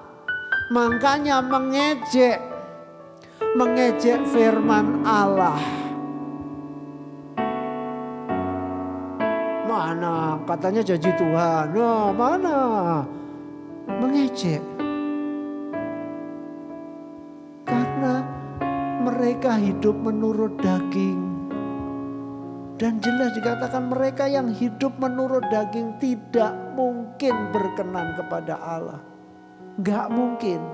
Makanya mengejek firman Allah. Mana katanya janji Tuhan, nah, mana mengejek. Karena mereka hidup menurut daging. Dan jelas dikatakan mereka yang hidup menurut daging tidak mungkin berkenan kepada Allah. Gak mungkin.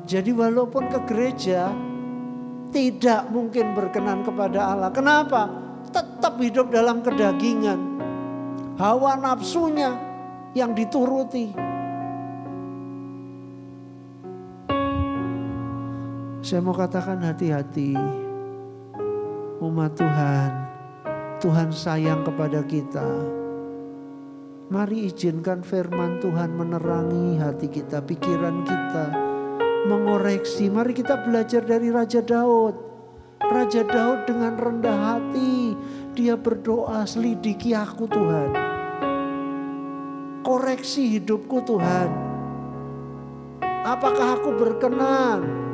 Jadi walaupun ke gereja tidak mungkin berkenan kepada Allah. Kenapa? Tetap hidup dalam kedagingan. Hawa nafsunya yang dituruti. Saya mau katakan hati-hati. Umat Tuhan, Tuhan sayang kepada kita. Mari izinkan firman Tuhan menerangi hati kita, pikiran kita, mengoreksi. Mari kita belajar dari Raja Daud. Raja Daud dengan rendah hati, dia berdoa, selidiki aku Tuhan. Koreksi hidupku Tuhan. Apakah aku berkenan?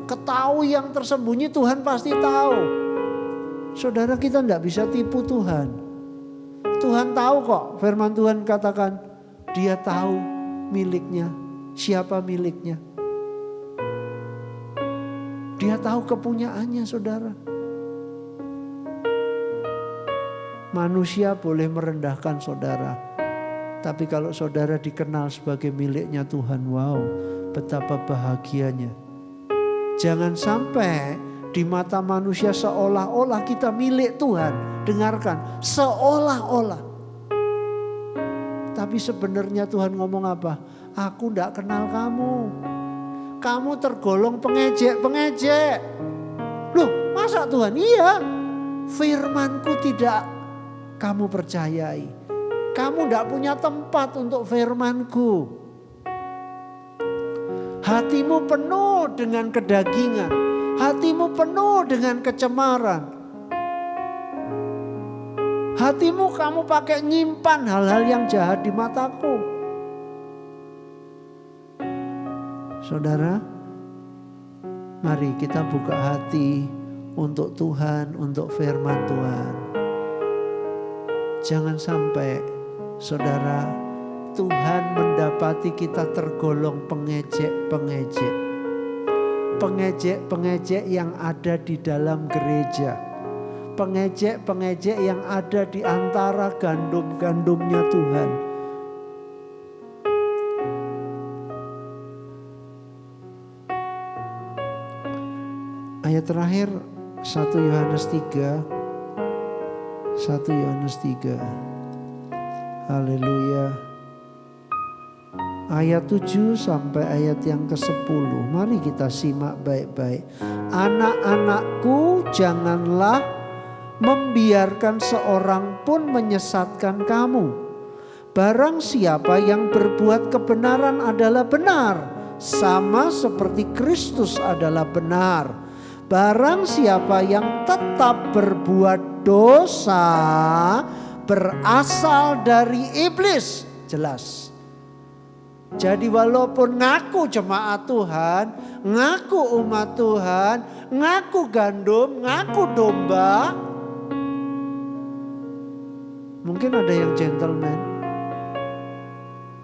Ketahui yang tersembunyi Tuhan pasti tahu. Saudara, kita tidak bisa tipu Tuhan. Tuhan tahu kok, firman Tuhan katakan dia tahu miliknya, siapa miliknya. Dia tahu kepunyaannya, saudara. Manusia boleh merendahkan saudara, Tapi kalau saudara dikenal sebagai miliknya Tuhan, wow, betapa bahagianya. Jangan sampai di mata manusia seolah-olah kita milik Tuhan. Dengarkan, seolah-olah. Tapi sebenarnya Tuhan ngomong apa? Aku tidak kenal kamu. Kamu tergolong pengejek-pengejek. Loh, masa Tuhan? Iya. Firmanku tidak kamu percayai. Kamu tidak punya tempat untuk firmanku. Hatimu penuh dengan kedagingan. Hatimu penuh dengan kecemaran. Hatimu kamu pakai nyimpan hal-hal yang jahat di mataku. Saudara, mari kita buka hati untuk Tuhan, untuk firman Tuhan. Jangan sampai saudara, Tuhan mendapati kita tergolong pengejek-pengejek. Pengejek-pengejek yang ada di dalam gereja. Pengejek-pengejek yang ada di antara gandum-gandumnya Tuhan. Ayat terakhir 1 Yohanes 3. 1 Yohanes 3. Haleluya. Ayat 7 sampai ayat yang ke-10. Mari kita simak baik-baik. Anak-anakku, janganlah membiarkan seorang pun menyesatkan kamu. Barang siapa yang berbuat kebenaran adalah benar, sama seperti Kristus adalah benar. Barang siapa yang tetap berbuat dosa berasal dari iblis. Jelas. Jadi walaupun ngaku jemaat Tuhan, ngaku umat Tuhan, ngaku gandum, ngaku domba. Mungkin ada yang gentleman.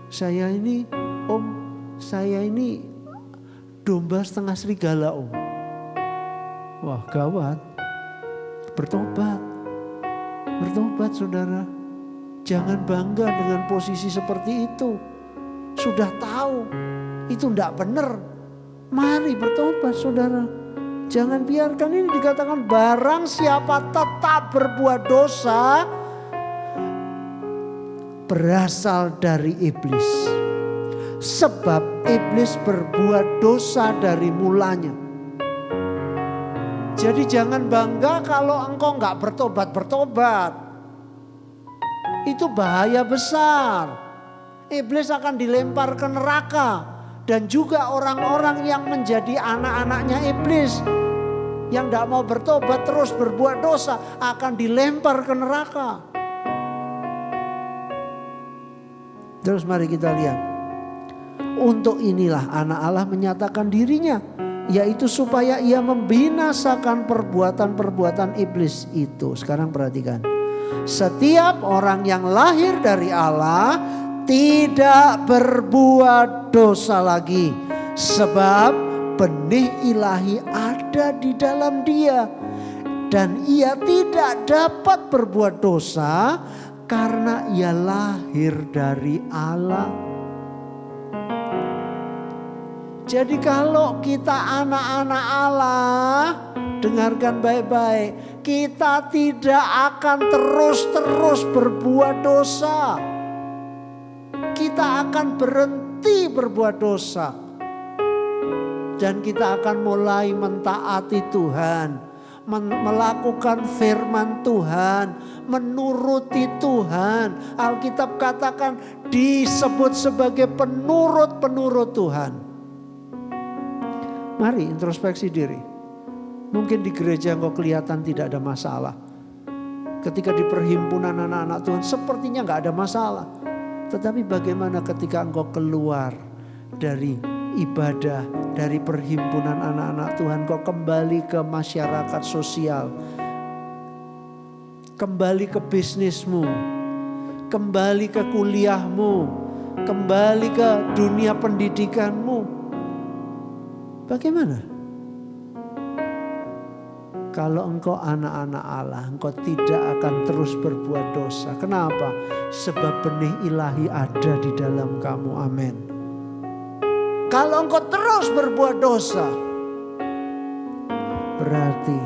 Saya ini domba setengah serigala om. Wah gawat. Bertobat saudara. Jangan bangga dengan posisi seperti itu. Sudah tahu itu tidak benar. Mari bertobat saudara. Jangan biarkan ini dikatakan barang siapa tetap berbuat dosa berasal dari iblis. Sebab iblis berbuat dosa dari mulanya. Jadi jangan bangga kalau engkau enggak bertobat. Itu bahaya besar. Iblis akan dilempar ke neraka. Dan juga orang-orang yang menjadi anak-anaknya iblis. Yang enggak mau bertobat terus berbuat dosa akan dilempar ke neraka. Terus mari kita lihat. Untuk inilah anak Allah menyatakan dirinya. Yaitu supaya ia membinasakan perbuatan-perbuatan iblis itu. Sekarang perhatikan. Setiap orang yang lahir dari Allah tidak berbuat dosa lagi. Sebab benih ilahi ada di dalam dia. Dan ia tidak dapat berbuat dosa karena ia lahir dari Allah. Jadi kalau kita anak-anak Allah, dengarkan baik-baik, kita tidak akan terus-terus berbuat dosa. Kita akan berhenti berbuat dosa. Dan kita akan mulai mentaati Tuhan, melakukan firman Tuhan, menuruti Tuhan. Alkitab katakan disebut sebagai penurut-penurut Tuhan. Mari introspeksi diri. Mungkin di gereja engkau kelihatan tidak ada masalah. Ketika di perhimpunan anak-anak Tuhan sepertinya gak ada masalah. Tetapi bagaimana ketika engkau keluar dari ibadah, dari perhimpunan anak-anak Tuhan, engkau kembali ke masyarakat sosial. Kembali ke bisnismu. Kembali ke kuliahmu. Kembali ke dunia pendidikanmu. Bagaimana? Kalau engkau anak-anak Allah, engkau tidak akan terus berbuat dosa. Kenapa? Sebab benih ilahi ada di dalam kamu. Amin. Kalau engkau terus berbuat dosa, berarti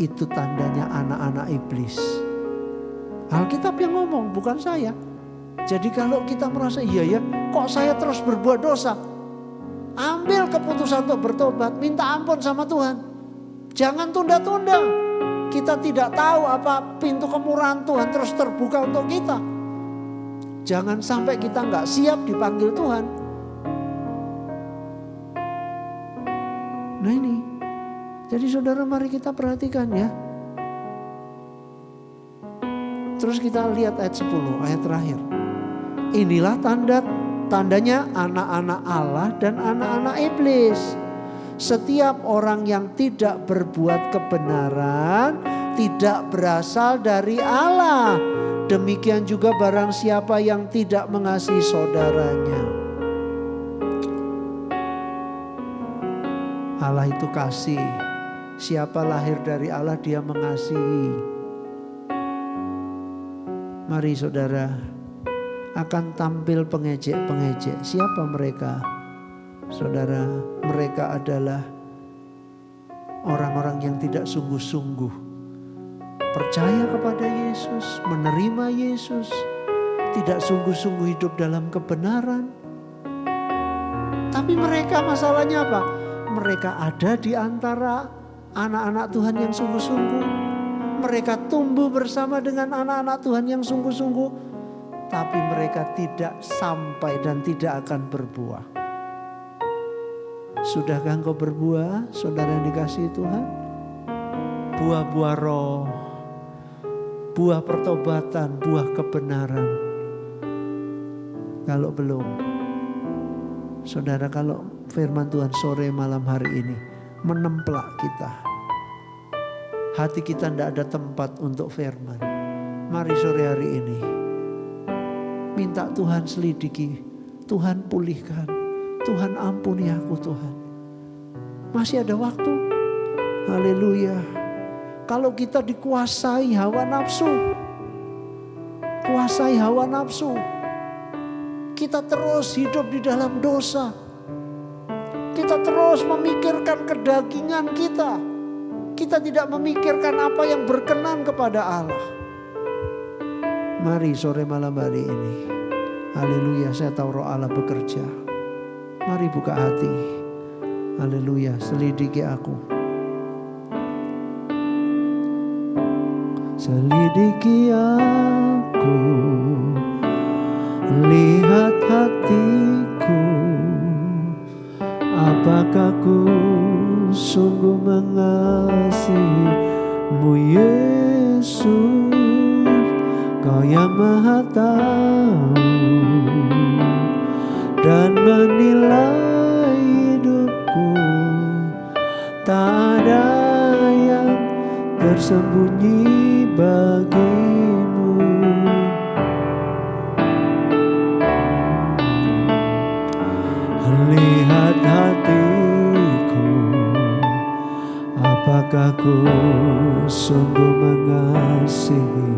itu tandanya anak-anak iblis. Alkitab yang ngomong, bukan saya. Jadi kalau kita merasa iya ya, kok saya terus berbuat dosa? Ambil keputusan untuk bertobat, minta ampun sama Tuhan. Jangan tunda-tunda. Kita tidak tahu apa pintu kemurahan Tuhan terus terbuka untuk kita. Jangan sampai kita nggak siap dipanggil Tuhan. Nah ini, jadi saudara mari kita perhatikan ya. Terus kita lihat ayat 10, ayat terakhir. Inilah tandanya anak-anak Allah dan anak-anak iblis. Setiap orang yang tidak berbuat kebenaran tidak berasal dari Allah. Demikian juga barang siapa yang tidak mengasihi saudaranya. Allah itu kasih. Siapa lahir dari Allah dia mengasihi. Mari saudara, akan tampil pengejek-pengejek. Siapa mereka? Saudara, mereka adalah orang-orang yang tidak sungguh-sungguh percaya kepada Yesus, menerima Yesus, tidak sungguh-sungguh hidup dalam kebenaran. Tapi mereka masalahnya apa? Mereka ada di antara anak-anak Tuhan yang sungguh-sungguh. Mereka tumbuh bersama dengan anak-anak Tuhan yang sungguh-sungguh. Tapi mereka tidak sampai dan tidak akan berbuah. Sudahkah engkau berbuah, saudara yang dikasihi Tuhan? Buah-buah roh, buah pertobatan, buah kebenaran. Kalau belum, saudara, kalau firman Tuhan sore malam hari ini menemplak kita, hati kita tidak ada tempat untuk firman. Mari sore hari ini minta Tuhan selidiki, Tuhan pulihkan, Tuhan ampuni aku Tuhan. Masih ada waktu. Haleluya. Kalau kita dikuasai hawa nafsu, kuasai hawa nafsu, kita terus hidup di dalam dosa. Kita terus memikirkan kedagingan kita. Kita tidak memikirkan apa yang berkenan kepada Allah. Mari sore malam hari ini, haleluya, saya tahu roh Allah bekerja. Mari buka hati. Haleluya, selidiki aku. Selidiki aku, lihat hatiku. Apakah ku sungguh mengasihimu Yesus? Kau yang maha tahu dan menilai hidupku. Tak ada yang tersembunyi bagimu. Lihat hatiku, apakah ku sungguh mengasihimu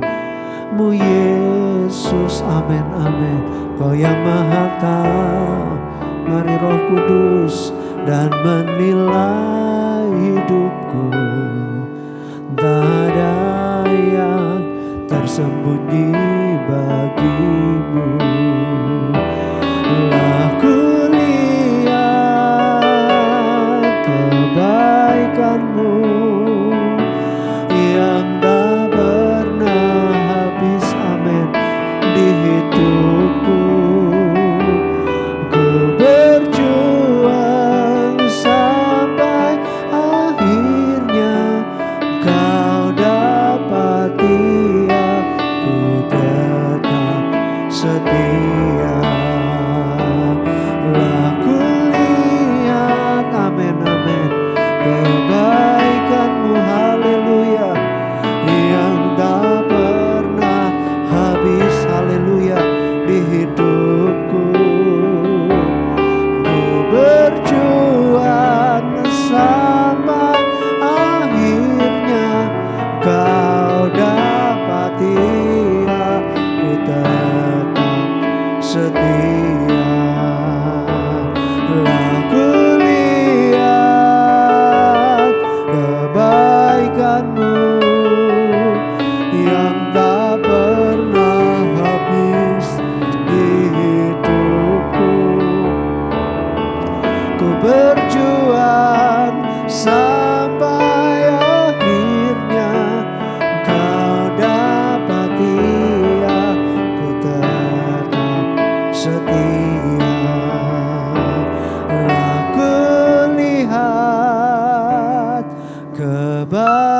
Yesus? Amin, amin. Kau yang maha tahu, mari Roh Kudus dan menilai hidupku. Tak ada yang tersembunyi bagimu. Aku lihat kebaikanmu yang tak pernah habis, amin, di hidupku. Ku berjuang sampai akhirnya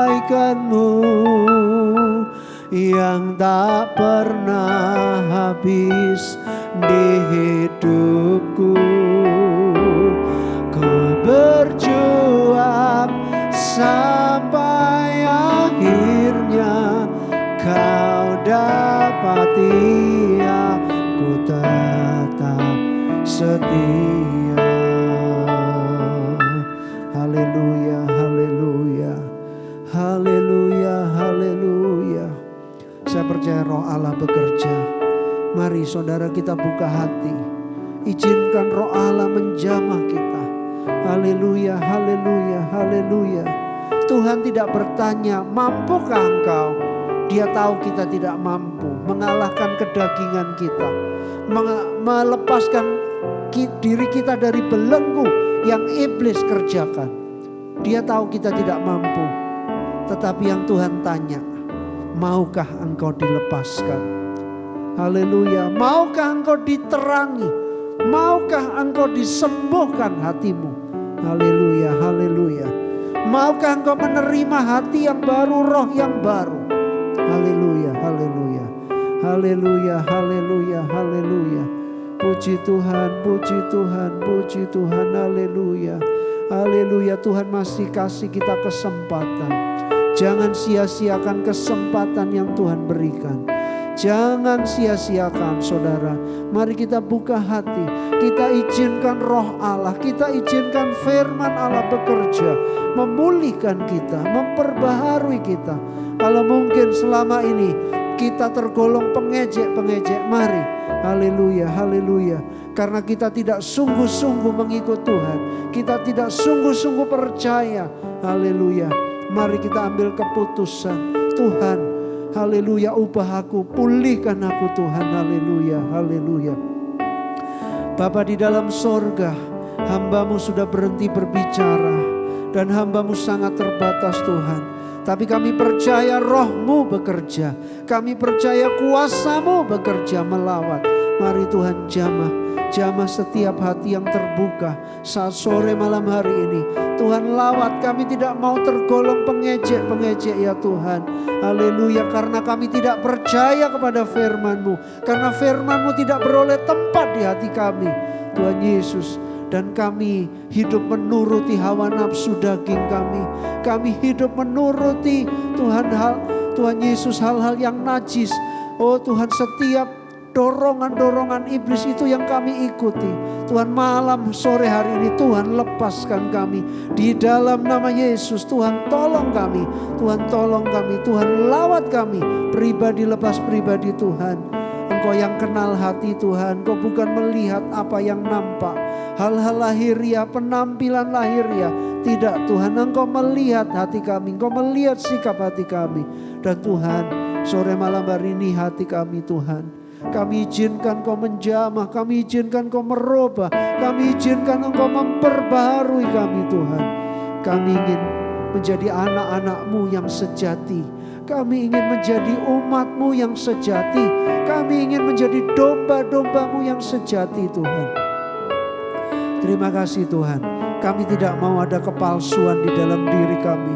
kebaikan-Mu yang tak pernah habis di hidupku. Ku berjuang sampai akhirnya Kau dapati aku tetap setia. Haleluya, haleluya, haleluya, haleluya. Saya percaya Roh Allah bekerja. Mari saudara kita buka hati. Izinkan Roh Allah menjamah kita. Haleluya, haleluya, haleluya. Tuhan tidak bertanya, mampukah engkau? Dia tahu kita tidak mampu mengalahkan kedagingan kita, melepaskan diri kita dari belenggu yang iblis kerjakan. Dia tahu kita tidak mampu, tetapi yang Tuhan tanya, maukah engkau dilepaskan? Haleluya. Maukah engkau diterangi? Maukah engkau disembuhkan hatimu? Haleluya, haleluya. Maukah engkau menerima hati yang baru, roh yang baru? Haleluya, haleluya, haleluya, haleluya, haleluya. Puji Tuhan, puji Tuhan, puji Tuhan, haleluya, haleluya. Tuhan masih kasih kita kesempatan. Jangan sia-siakan kesempatan yang Tuhan berikan. Jangan sia-siakan saudara. Mari kita buka hati. Kita izinkan Roh Allah, kita izinkan firman Allah bekerja, memulihkan kita, memperbaharui kita. Kalau mungkin selama ini kita tergolong pengejek-pengejek, mari, haleluya, haleluya. Karena kita tidak sungguh-sungguh mengikut Tuhan, kita tidak sungguh-sungguh percaya, haleluya. Mari kita ambil keputusan, Tuhan, haleluya, ubah aku, pulihkan aku Tuhan, haleluya, haleluya. Bapa di dalam sorga, hamba-Mu sudah berhenti berbicara dan hamba-Mu sangat terbatas Tuhan. Tapi kami percaya Roh-Mu bekerja. Kami percaya kuasa-Mu bekerja melawat. Mari Tuhan jamah setiap hati yang terbuka saat sore malam hari ini. Tuhan lawat, kami tidak mau tergolong pengejek-pengejek ya Tuhan. Haleluya, karena kami tidak percaya kepada firman-Mu. Karena firman-Mu tidak beroleh tempat di hati kami Tuhan Yesus. Dan kami hidup menuruti hawa nafsu daging kami. Kami hidup menuruti Tuhan Yesus hal-hal yang najis. Oh Tuhan, setiap dorongan-dorongan iblis itu yang kami ikuti. Tuhan, malam sore hari ini Tuhan lepaskan kami. Di dalam nama Yesus Tuhan tolong kami. Tuhan tolong kami. Tuhan lawat kami. Pribadi lepas pribadi Tuhan. Engkau yang kenal hati Tuhan. Engkau bukan melihat apa yang nampak. Hal-hal lahiriah, penampilan lahiriah. Tidak Tuhan, Engkau melihat hati kami. Engkau melihat sikap hati kami. Dan Tuhan, sore malam hari ini hati kami Tuhan. Kami izinkan Engkau menjamah. Kami izinkan Engkau merubah. Kami izinkan Engkau memperbaharui kami Tuhan. Kami ingin menjadi anak-anak-Mu yang sejati. Kami ingin menjadi umat-Mu yang sejati. Kami ingin menjadi domba-domba-Mu yang sejati Tuhan. Terima kasih Tuhan. Kami tidak mau ada kepalsuan di dalam diri kami.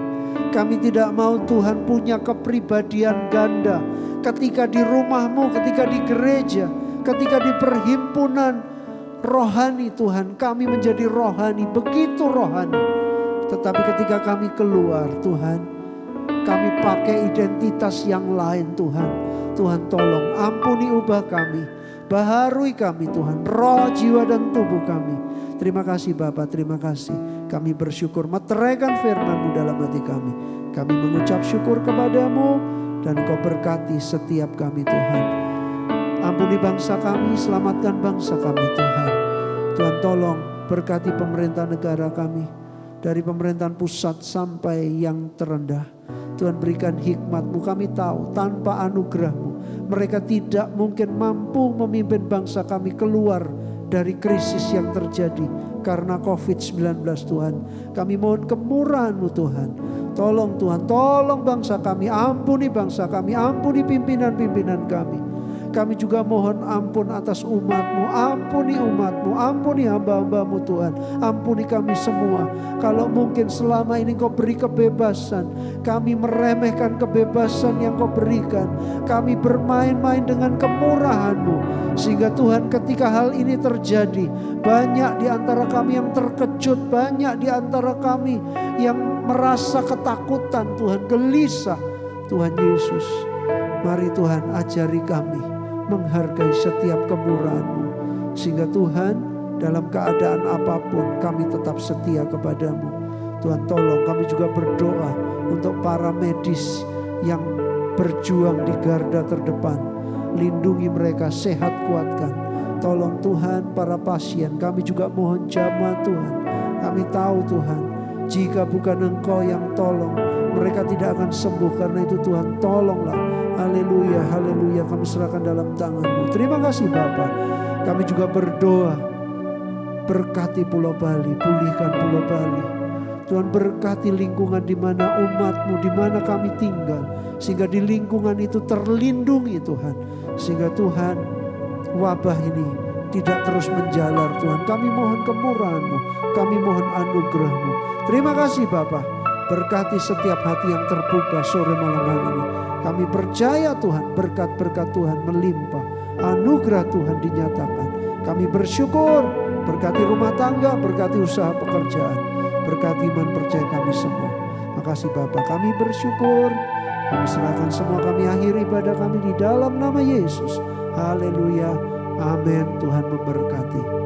Kami tidak mau Tuhan punya kepribadian ganda. Ketika di rumah-Mu, ketika di gereja, ketika di perhimpunan rohani Tuhan, kami menjadi rohani, begitu rohani. Tetapi ketika kami keluar Tuhan, kami pakai identitas yang lain Tuhan. Tuhan tolong ampuni, ubah kami, baharui kami Tuhan, roh, jiwa dan tubuh kami. Terima kasih Bapa, terima kasih. Kami bersyukur, meteraikan firman-Mu dalam hati kami. Kami mengucap syukur kepada-Mu dan Kau berkati setiap kami Tuhan. Ampuni bangsa kami, selamatkan bangsa kami Tuhan. Tuhan tolong berkati pemerintah negara kami. Dari pemerintahan pusat sampai yang terendah. Tuhan berikan hikmat-Mu. Kami tahu tanpa anugerah-Mu mereka tidak mungkin mampu memimpin bangsa kami keluar dari krisis yang terjadi karena COVID-19 Tuhan. Kami mohon kemurahan-Mu Tuhan. Tolong Tuhan, tolong bangsa kami, ampuni bangsa kami, ampuni pimpinan-pimpinan kami. kami juga mohon ampun atas umat-Mu. Ampuni umat-Mu, ampuni hamba-hamba-Mu Tuhan. Ampuni kami semua. Kalau mungkin selama ini Kau beri kebebasan, kami meremehkan kebebasan yang Kau berikan. Kami bermain-main dengan kemurahan-Mu. Sehingga Tuhan, ketika hal ini terjadi, banyak di antara kami yang terkejut, banyak di antara kami yang merasa ketakutan Tuhan, gelisah. Tuhan Yesus, mari Tuhan ajari kami menghargai setiap kemurahan-Mu. Sehingga Tuhan, dalam keadaan apapun kami tetap setia kepada-Mu. Tuhan, tolong kami juga berdoa untuk para medis yang berjuang di garda terdepan. Lindungi mereka, sehat kuatkan. Tolong Tuhan para pasien, kami juga mohon jamah Tuhan. Kami tahu Tuhan, jika bukan Engkau yang tolong, mereka tidak akan sembuh. Karena itu Tuhan, tolonglah. Haleluya, haleluya, kami serahkan dalam tangan-Mu. Terima kasih Bapa. Kami juga berdoa, berkati Pulau Bali, pulihkan Pulau Bali. Tuhan, berkati lingkungan di mana umat-Mu, di mana kami tinggal. Sehingga di lingkungan itu terlindungi Tuhan. Sehingga Tuhan, wabah ini tidak terus menjalar Tuhan. Kami mohon kemurahan-Mu, kami mohon anugerah-Mu. Terima kasih Bapa. Berkati setiap hati yang terbuka sore malam hari ini. Kami percaya Tuhan, berkat-berkat Tuhan melimpah. Anugerah Tuhan dinyatakan. Kami bersyukur, berkati rumah tangga, berkati usaha pekerjaan, berkati iman percaya kami semua. Makasih Bapa, kami bersyukur. Kami serahkan semua, kami akhiri ibadah kami di dalam nama Yesus. Haleluya, amin. Tuhan memberkati.